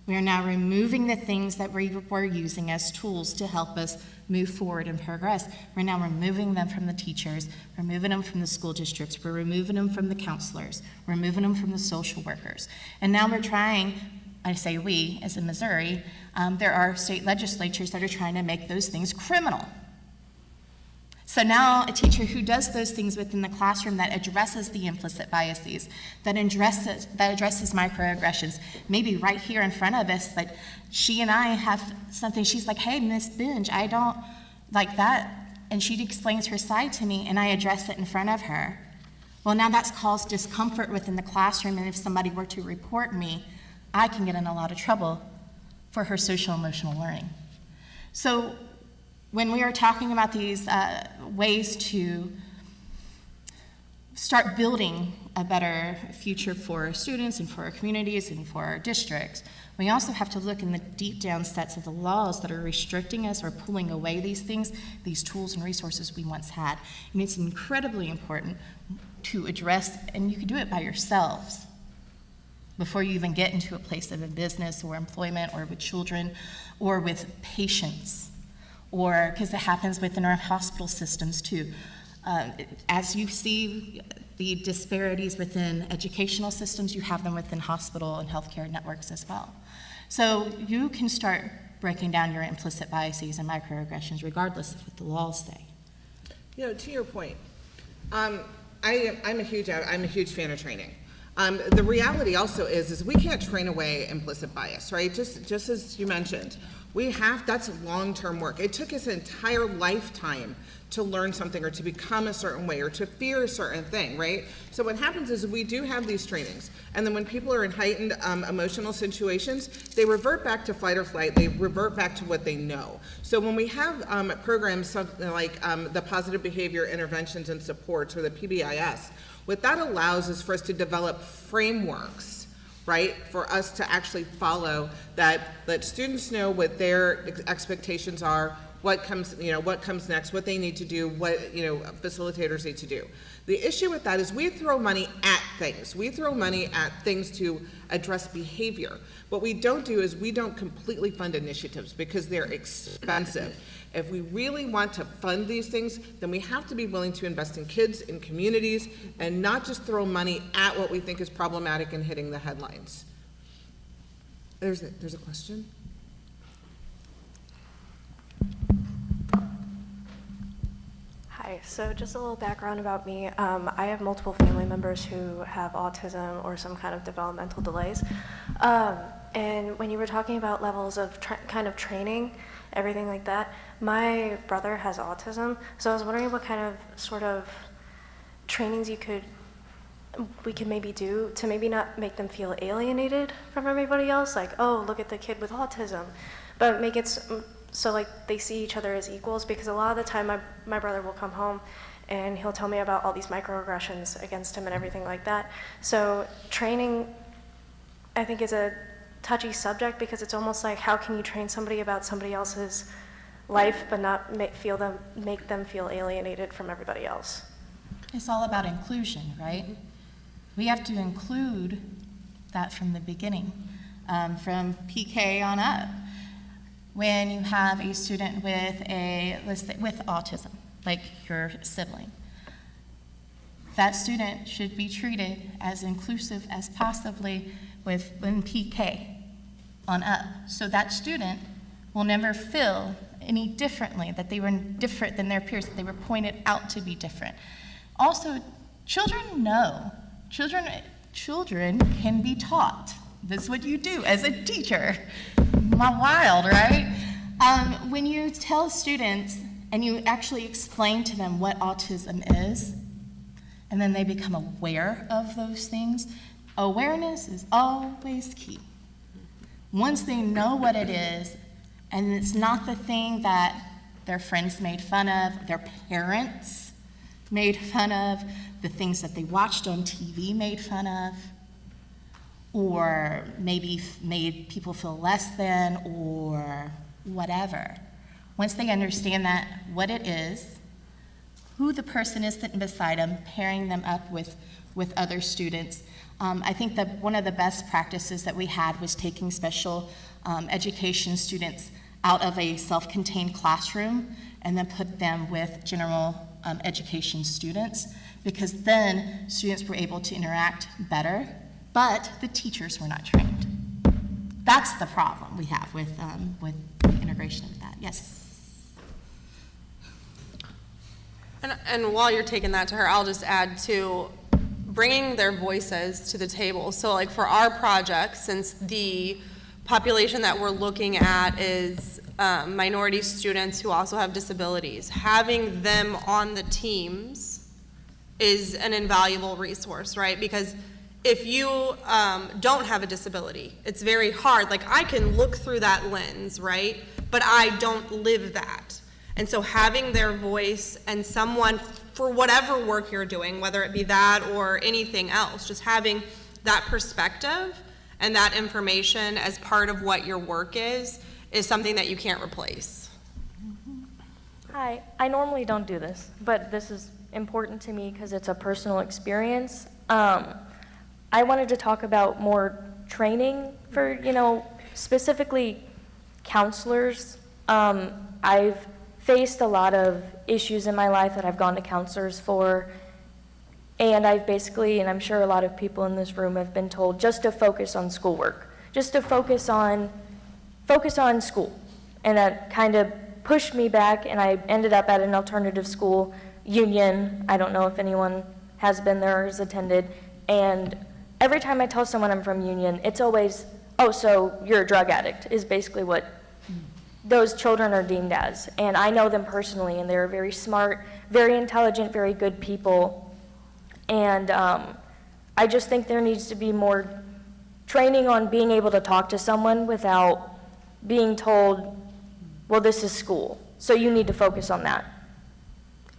we are now removing the things that we were using as tools to help us move forward and progress. We're now removing them from the teachers, we're removing them from the school districts, we're removing them from the counselors, we're removing them from the social workers. And now we're trying, I say we, as in Missouri, there are state legislatures that are trying to make those things criminal. So now a teacher who does those things within the classroom that addresses the implicit biases, that addresses microaggressions, maybe right here in front of us, like she and I have something, she's like, hey, Miss Benge, I don't like that, and she explains her side to me, and I address it in front of her. Well, now that's caused discomfort within the classroom, and if somebody were to report me, I can get in a lot of trouble for her social emotional learning. So when we are talking about these ways to start building a better future for our students and for our communities and for our districts, we also have to look in the deep down sets of the laws that are restricting us or pulling away these things, these tools and resources we once had. And it's incredibly important to address, and you can do it by yourselves before you even get into a place of a business or employment or with children or with patients. Or, because it happens within our hospital systems too. As you see the disparities within educational systems, you have them within hospital and healthcare networks as well. So you can start breaking down your implicit biases and microaggressions regardless of what the laws say. You know, to your point, I'm a huge fan of training. The reality also is we can't train away implicit bias, right? Just as you mentioned. That's long-term work. It took us an entire lifetime to learn something or to become a certain way or to fear a certain thing, right? So what happens is we do have these trainings, and then when people are in heightened emotional situations, they revert back to fight or flight, they revert back to what they know. So when we have programs like the Positive Behavior Interventions and Supports, or the PBIS, what that allows is for us to develop frameworks, right, for us to actually follow, that let students know what their expectations are, what comes next, what they need to do, what, facilitators need to do. The issue with that is we throw money at things. We throw money at things to address behavior. What we don't do is we don't completely fund initiatives because they're expensive. If we really want to fund these things, then we have to be willing to invest in kids, in communities, and not just throw money at what we think is problematic and hitting the headlines. There's a question? Hi, so just a little background about me. I have multiple family members who have autism or some kind of developmental delays. And when you were talking about levels of kind of training, everything like that, my brother has autism, so I was wondering what kind of sort of trainings we could maybe do to maybe not make them feel alienated from everybody else, like, oh, look at the kid with autism, but make it so like they see each other as equals, because a lot of the time my brother will come home and he'll tell me about all these microaggressions against him and everything like that. So training, I think, is a touchy subject, because it's almost like, how can you train somebody about somebody else's life but not make them feel alienated from everybody else? It's all about inclusion, right? We have to include that from the beginning, from PK on up. When you have a student with autism, like your sibling, that student should be treated as inclusive as possibly within PK on up. So that student will never feel any differently, that they were different than their peers, that they were pointed out to be different. Also, children know. Children can be taught. This is what you do as a teacher. Wild, right? When you tell students and you actually explain to them what autism is, and then they become aware of those things, awareness is always key. Once they know what it is, and it's not the thing that their friends made fun of, their parents made fun of, the things that they watched on TV made fun of, or maybe made people feel less than, or whatever. Once they understand that, what it is, who the person is sitting beside them, pairing them up with other students. I think that one of the best practices that we had was taking special education students out of a self-contained classroom and then put them with general education students, because then students were able to interact better, but the teachers were not trained. That's the problem we have with the integration of that. Yes. And while you're taking that to her, I'll just add to bringing their voices to the table. So like for our project, since the population that we're looking at is minority students who also have disabilities, having them on the teams is an invaluable resource, right? Because if you don't have a disability, it's very hard. Like, I can look through that lens, right? But I don't live that. And so having their voice and someone, for whatever work you're doing, whether it be that or anything else, just having that perspective and that information as part of what your work is something that you can't replace. Hi, I normally don't do this, but this is important to me because it's a personal experience. I wanted to talk about more training for, specifically counselors. I've faced a lot of issues in my life that I've gone to counselors for, and I've basically, and I'm sure a lot of people in this room have been told, just to focus on schoolwork, just to focus on school. And that kind of pushed me back, and I ended up at an alternative school, Union. I don't know if anyone has been there or has attended, and every time I tell someone I'm from Union, it's always, oh, so you're a drug addict, is basically what those children are deemed as. And I know them personally, and they're very smart, very intelligent, very good people. And I just think there needs to be more training on being able to talk to someone without being told, well, this is school, so you need to focus on that.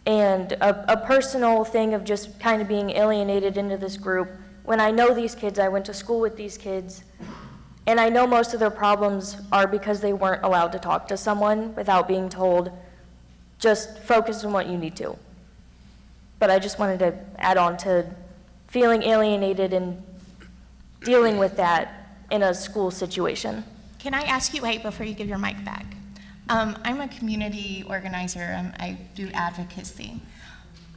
And a personal thing of just kind of being alienated into this group. When I know these kids, I went to school with these kids, And I know most of their problems are because they weren't allowed to talk to someone without being told, just focus on what you need to. But I just wanted to add on to feeling alienated and dealing with that in a school situation. Can I ask you, wait, before you give your mic back? I'm a community organizer. I do advocacy.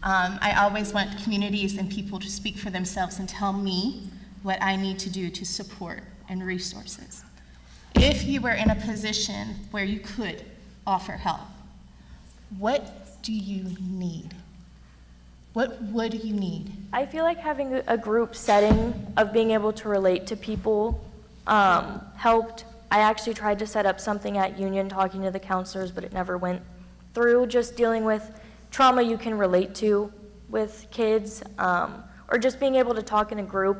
I always want communities and people to speak for themselves and tell me what I need to do to support and resources. If you were in a position where you could offer help, what do you need? What would you need? I feel like having a group setting of being able to relate to people helped. I actually tried to set up something at Union talking to the counselors, but it never went through. Just dealing with trauma you can relate to with kids, or just being able to talk in a group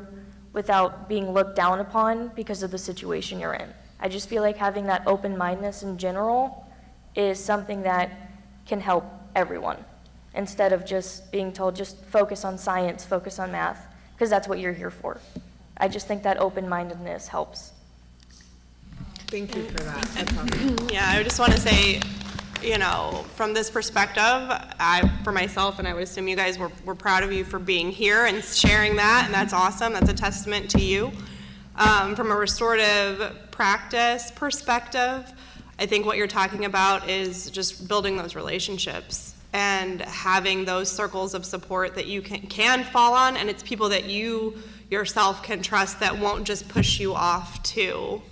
without being looked down upon because of the situation you're in. I just feel like having that open-mindedness in general is something that can help everyone, instead of just being told, just focus on science, focus on math, because that's what you're here for. I just think that open-mindedness helps. Thank you for that. That's awesome. Yeah, I just want to say, you know, from this perspective, for myself, and I would assume you guys, we're proud of you for being here and sharing that, and that's awesome. That's a testament to you. From a restorative practice perspective, I think what you're talking about is just building those relationships and having those circles of support that you can fall on, and it's people that you yourself can trust that won't just push you off to,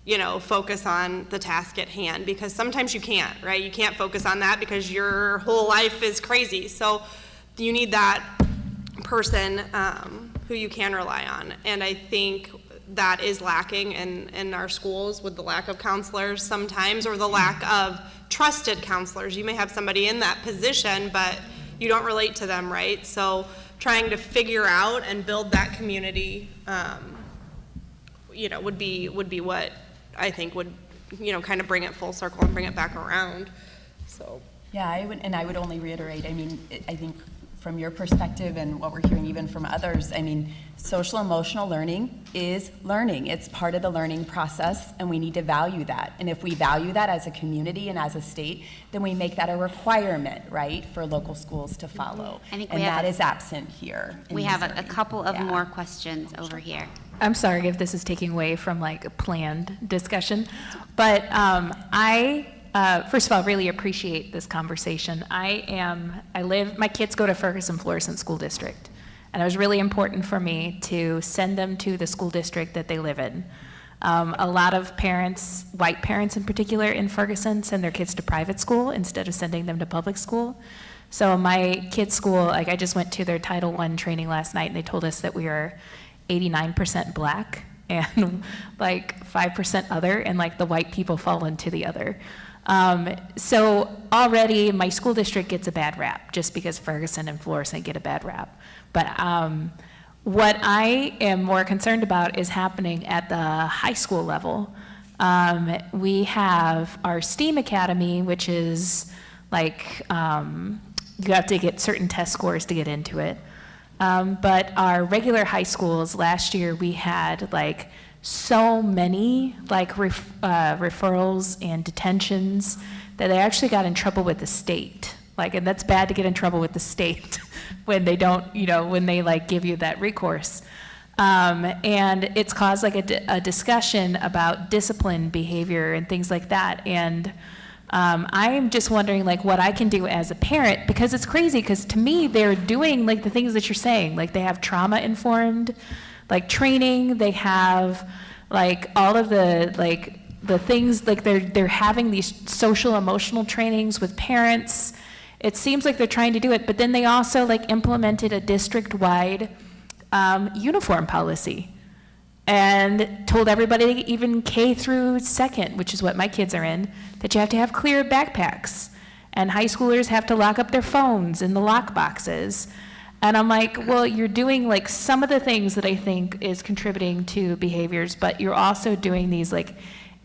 you know, focus on the task at hand, because sometimes you can't, right? You can't focus on that because your whole life is crazy. So you need that person who you can rely on. And I think that is lacking in our schools with the lack of counselors sometimes, or the lack of trusted counselors. You may have somebody in that position, but you don't relate to them, right? So trying to figure out and build that community, you know, would be what I think would, you know, kind of bring it full circle and bring it back around. So yeah, I would only reiterate, I mean, I think from your perspective and what we're hearing even from others, I mean, social emotional learning is learning. It's part of the learning process, and we need to value that. And if we value that as a community and as a state, then we make that a requirement, right, for local schools to follow. I think and that is absent here. We have a couple of more questions over here. I'm sorry if this is taking away from like a planned discussion, but I first of all, really appreciate this conversation. My kids go to Ferguson-Florissant School District, and it was really important for me to send them to the school district that they live in. A lot of parents, white parents in particular in Ferguson, send their kids to private school instead of sending them to public school. So my kids' school, like I just went to their Title I training last night, and they told us that we are 89% black and like 5% other, and like the white people fall into the other. So already my school district gets a bad rap just because Ferguson and Florissant get a bad rap. But what I am more concerned about is happening at the high school level. We have our STEAM Academy, which is like you have to get certain test scores to get into it. But our regular high schools, last year we had like so many like referrals and detentions that they actually got in trouble with the state. Like, and that's bad to get in trouble with the state when they don't, you know, when they like give you that recourse. And it's caused like a discussion about discipline behavior and things like that. And I'm just wondering like what I can do as a parent, because it's crazy, because to me they're doing like the things that you're saying, like they have trauma informed like training, they have like all of the things, like they're having these social emotional trainings with parents. It seems like they're trying to do it, but then they also like implemented a district-wide uniform policy and told everybody, even K through second, which is what my kids are in, that you have to have clear backpacks, and high schoolers have to lock up their phones in the lock boxes. And I'm like, well, you're doing like some of the things that I think is contributing to behaviors, but you're also doing these like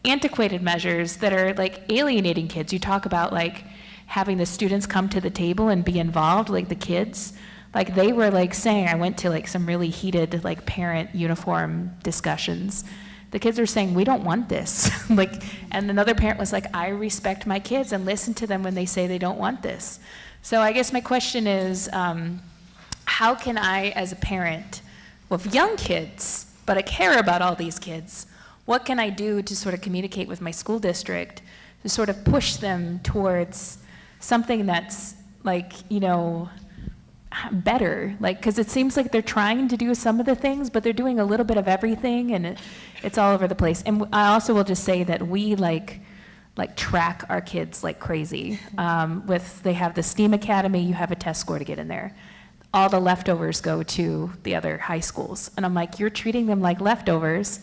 antiquated measures that are like alienating kids. You talk about like having the students come to the table and be involved, like the kids. Like they were like saying, I went to like some really heated like parent uniform discussions, the kids are saying, we don't want this. Like, and another parent was like, I respect my kids and listen to them when they say they don't want this. So I guess my question is, how can I, as a parent with young kids, but I care about all these kids, what can I do to sort of communicate with my school district to sort of push them towards something that's like, you know, better? Like, because it seems like they're trying to do some of the things, but they're doing a little bit of everything, and it's all over the place. And I also will just say that we like track our kids like crazy. They have the STEAM Academy, you have a test score to get in there. All the leftovers go to the other high schools. And I'm like, you're treating them like leftovers,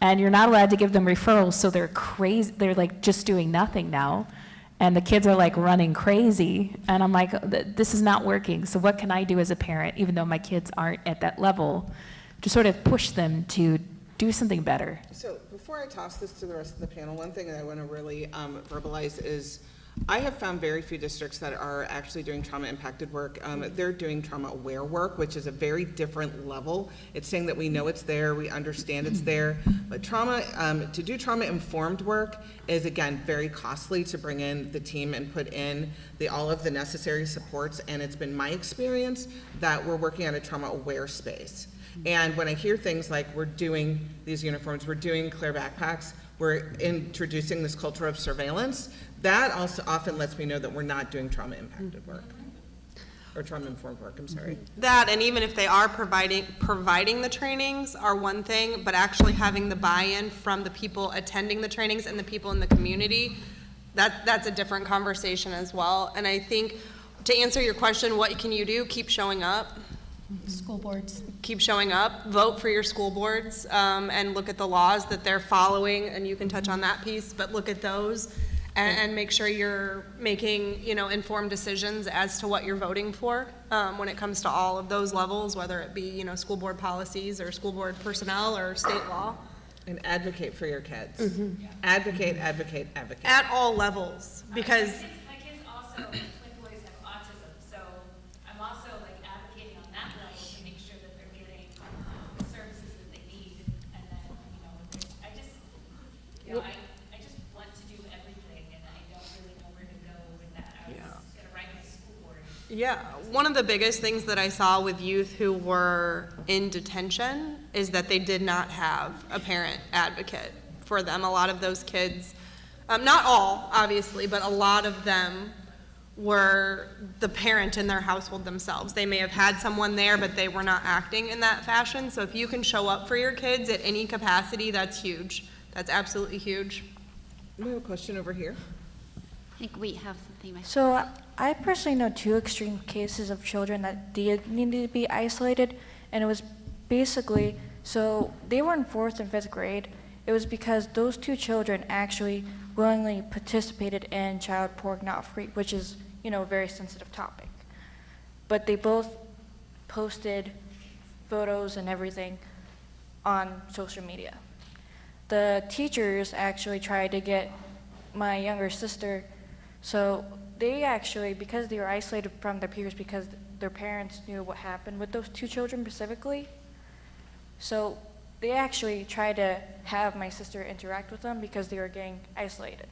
and you're not allowed to give them referrals, so they're crazy. They're like just doing nothing now. And the kids are like running crazy. And I'm like, this is not working. So what can I do as a parent, even though my kids aren't at that level, to sort of push them to do something better? So before I toss this to the rest of the panel, one thing that I want to really verbalize is I have found very few districts that are actually doing trauma-impacted work. They're doing trauma-aware work, which is a very different level. It's saying that we know it's there, we understand it's there, but to do trauma-informed work is, again, very costly to bring in the team and put in all of the necessary supports, and it's been my experience that we're working on a trauma-aware space. And when I hear things like we're doing these uniforms, we're doing clear backpacks, we're introducing this culture of surveillance, that also often lets me know that we're not doing trauma-impacted work, or trauma-informed work, I'm sorry. That, and even if they are providing the trainings are one thing, but actually having the buy-in from the people attending the trainings and the people in the community, that's a different conversation as well. And I think, to answer your question, what can you do? Keep showing up. School boards. Keep showing up, vote for your school boards, and look at the laws that they're following, and you can touch on that piece, but look at those and make sure you're making, you know, informed decisions as to what you're voting for when it comes to all of those levels, whether it be, you know, school board policies or school board personnel or state law. And advocate for your kids. Mm-hmm. Advocate, advocate, advocate. At all levels, because my kids also, twin boys, have autism, so I'm also like advocating on that level to make sure that they're getting the services that they need. And then, you know, I just want to do everything, and I don't really know where to go with that. I was gonna write my school board. yeah, one of the biggest things that I saw with youth who were in detention is that they did not have a parent advocate for them. A lot of those kids, not all, obviously, but a lot of them were the parent in their household themselves. They may have had someone there, but they were not acting in that fashion. So if you can show up for your kids at any capacity, that's huge. That's absolutely huge. We have a question over here. I think we have something. So I personally know two extreme cases of children that did need to be isolated, and it was basically, so they were in 4th and 5th grade. It was because those two children actually willingly participated in child pornography, which is, you know, a very sensitive topic. But they both posted photos and everything on social media. The teachers actually tried to get my younger sister, so they actually, because they were isolated from their peers because their parents knew what happened with those two children specifically, so they actually tried to have my sister interact with them because they were getting isolated.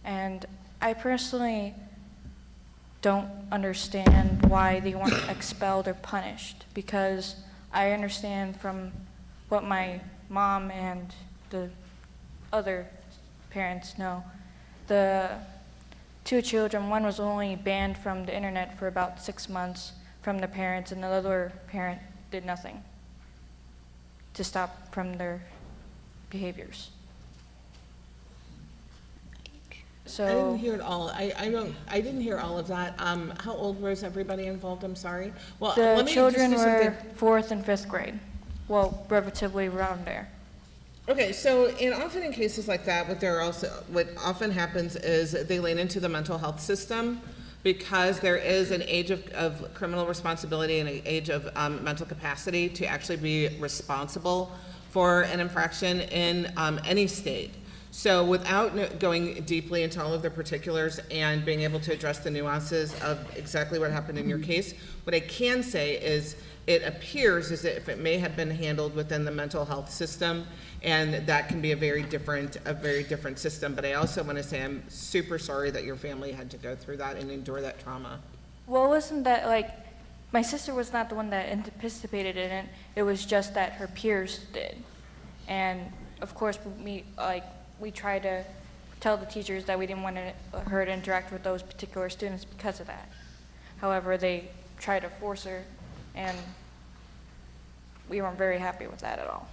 And I personally don't understand why they weren't expelled or punished, because I understand from what my mom and the other parents know, the two children, one was only banned from the internet for about 6 months from the parents, and the other parent did nothing to stop from their behaviors. So I didn't hear it all. I didn't hear all of that. How old was everybody involved? I'm sorry. Well, the let me children just do were something. 4th and 5th grade. Well, relatively around there. Okay, so often in cases like that, what often happens is they lean into the mental health system, because there is an age of criminal responsibility and an age of mental capacity to actually be responsible for an infraction in any state. So without going deeply into all of the particulars and being able to address the nuances of exactly what happened in your case, what I can say is it appears as if it may have been handled within the mental health system, and that can be a very different system. But I also want to say I'm super sorry that your family had to go through that and endure that trauma. Well, wasn't that like, my sister was not the one that anticipated it, it was just that her peers did. And of course, we try to tell the teachers that we didn't want her to interact with those particular students because of that. However, they tried to force her, and we weren't very happy with that at all.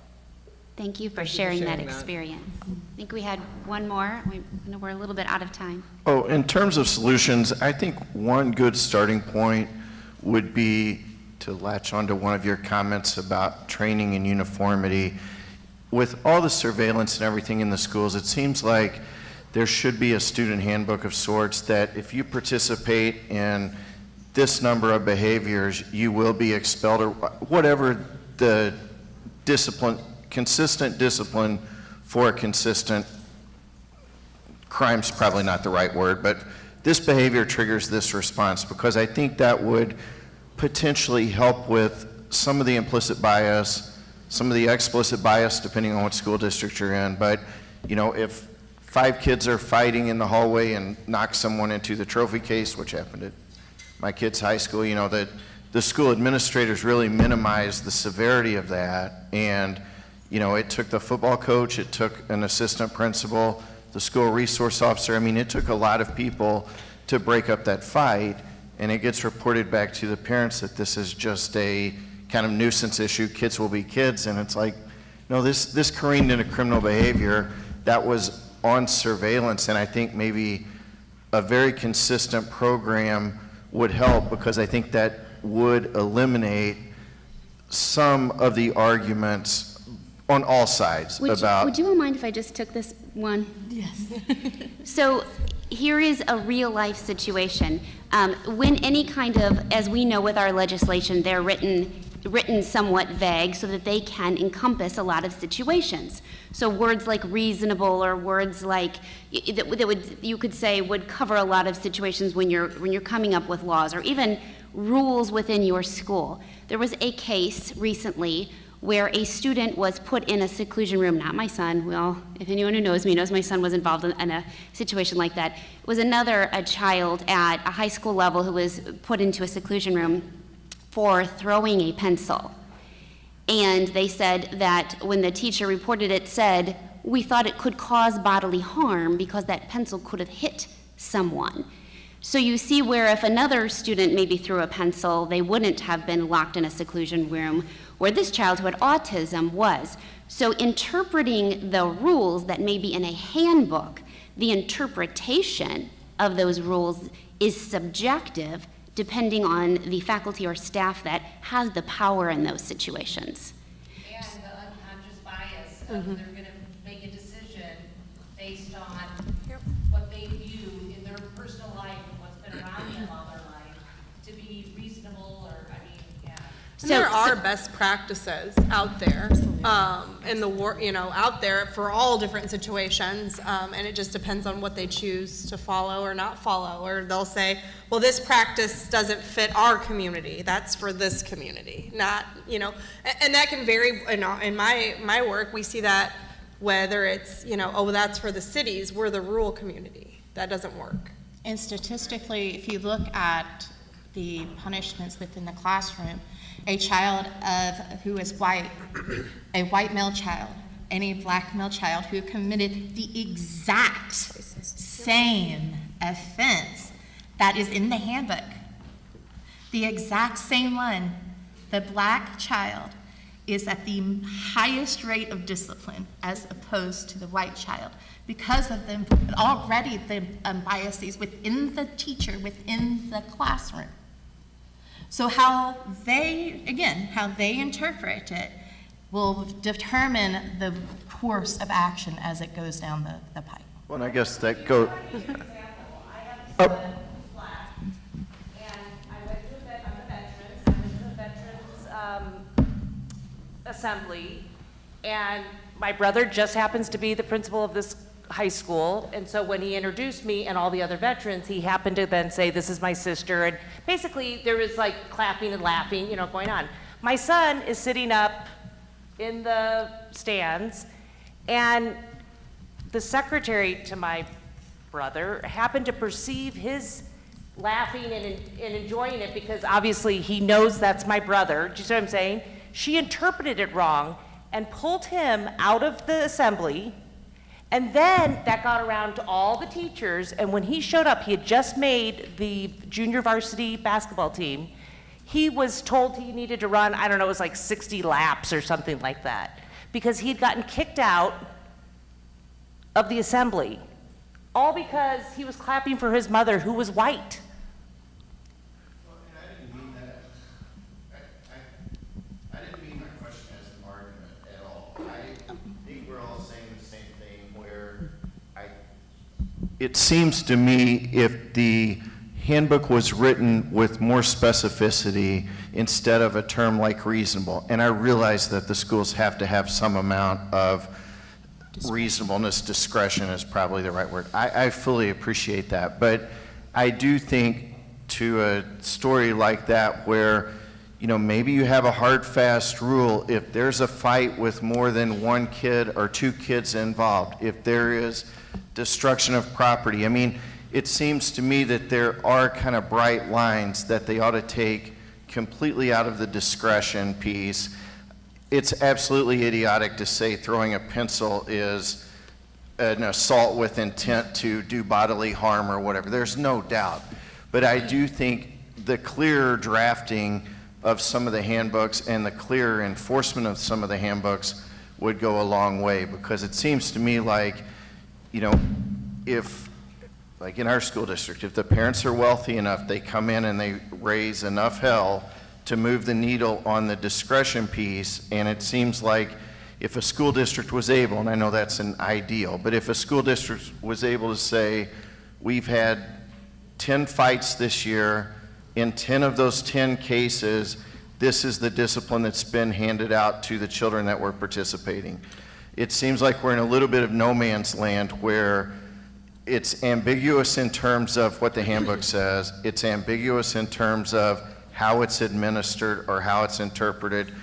Thank you for sharing that experience. I think we had one more. We're a little bit out of time. Oh, in terms of solutions, I think one good starting point would be to latch onto one of your comments about training and uniformity. With all the surveillance and everything in the schools, it seems like there should be a student handbook of sorts that if you participate in this number of behaviors, you will be expelled, or whatever the discipline, consistent discipline for a consistent crime's probably not the right word, but this behavior triggers this response, because I think that would potentially help with some of the implicit bias, some of the explicit bias, depending on what school district you're in. But, you know, if 5 kids are fighting in the hallway and knock someone into the trophy case, which happened at my kid's high school, you know, that the school administrators really minimized the severity of that. And, you know, it took the football coach, it took an assistant principal, the school resource officer. I mean, it took a lot of people to break up that fight, and it gets reported back to the parents that this is just a kind of nuisance issue, kids will be kids, and it's like, no, this careened into criminal behavior that was on surveillance, and I think maybe a very consistent program would help, because I think that would eliminate some of the arguments on all sides about... Would you all mind if I just took this one? Yes. So here is a real life situation. When any kind of, as we know with our legislation, they're written somewhat vague so that they can encompass a lot of situations. So words like reasonable, or words like you could say would cover a lot of situations when you're coming up with laws, or even rules within your school. There was a case recently where a student was put in a seclusion room, not my son. Well, if anyone who knows me knows my son was involved in a situation like that. It was a child at a high school level who was put into a seclusion room for throwing a pencil. And they said that when the teacher reported it, said, we thought it could cause bodily harm because that pencil could have hit someone. So you see where if another student maybe threw a pencil, they wouldn't have been locked in a seclusion room, where this child who had autism was. So interpreting the rules that may be in a handbook, the interpretation of those rules is subjective, depending on the faculty or staff that has the power in those situations. And the unconscious bias of they're going to make a decision based on what they view in their personal life and what's been around them all their life to be reasonable, or, I mean, yeah. And there are best practices out there, in the out there for all different situations, and it just depends on what they choose to follow or not follow. Or they'll say, well, this practice doesn't fit our community. That's for this community, not, and that can vary. In my work, we see that whether it's, oh, that's for the cities, we're the rural community. That doesn't work. And statistically, if you look at the punishments within the classroom, a child who is white, a white male child, and a black male child who committed the exact same offense that is in the handbook, the exact same one, the black child is at the highest rate of discipline as opposed to the white child, because of the biases within the teacher, within the classroom. So how they interpret it will determine the course of action as it goes down the pipe. Well, and I guess that goes... Assembly, and my brother just happens to be the principal of this high school, and so when he introduced me and all the other veterans, he happened to then say, "This is my sister," and basically there was like clapping and laughing, you know, going on. My son is sitting up in the stands, and the secretary to my brother happened to perceive his laughing and enjoying it because obviously he knows that's my brother. Do you see what I'm saying? She interpreted it wrong and pulled him out of the assembly, and then that got around to all the teachers, and when he showed up, he had just made the junior varsity basketball team. He was told he needed to run, I don't know, it was like 60 laps or something like that, because he'd gotten kicked out of the assembly, all because he was clapping for his mother, who was white. Well, and I didn't mean that. I didn't mean my question as an argument at all. I think we're all saying the same thing, where it seems to me if the handbook was written with more specificity instead of a term like reasonable, and I realize that the schools have to have some amount of reasonableness, discretion is probably the right word. I fully appreciate that, but I do think to a story like that where, you know, maybe you have a hard, fast rule. If there's a fight with more than one kid or two kids involved, if there is destruction of property, I mean, it seems to me that there are kind of bright lines that they ought to take completely out of the discretion piece. It's absolutely idiotic to say throwing a pencil is an assault with intent to do bodily harm or whatever. There's no doubt. But I do think the clearer drafting of some of the handbooks and the clearer enforcement of some of the handbooks would go a long way, because it seems to me like, you know, if, like in our school district, if the parents are wealthy enough, they come in and they raise enough hell to move the needle on the discretion piece. And it seems like if a school district was able, and I know that's an ideal, but if a school district was able to say, we've had 10 fights this year, in 10 of those 10 cases, this is the discipline that's been handed out to the children that were participating. It seems like we're in a little bit of no man's land where it's ambiguous in terms of what the handbook says, it's ambiguous in terms of how it's administered or how it's interpreted.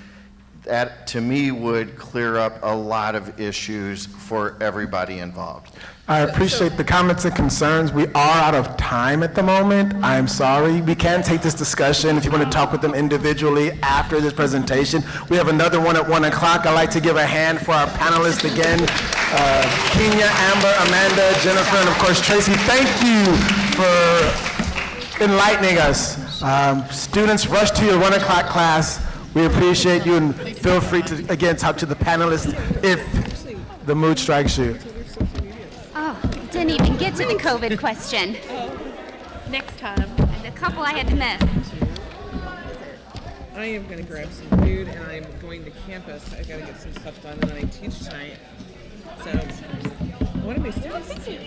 That, to me, would clear up a lot of issues for everybody involved. I appreciate the comments and concerns. We are out of time at the moment. I'm sorry. We can take this discussion if you want to talk with them individually after this presentation. We have another one at 1 o'clock. I'd like to give a hand for our panelists again. Kenya, Amber, Amanda, Jennifer, and of course Tracy. Thank you for enlightening us. Students, rush to your 1 o'clock class. We appreciate you, and feel free to, again, talk to the panelists if the mood strikes you. Oh, didn't even get to the COVID question. Next time. The couple I had to miss. I am going to grab some food, and I'm going to campus. I got to get some stuff done, and then I teach tonight. So, one of my students is here.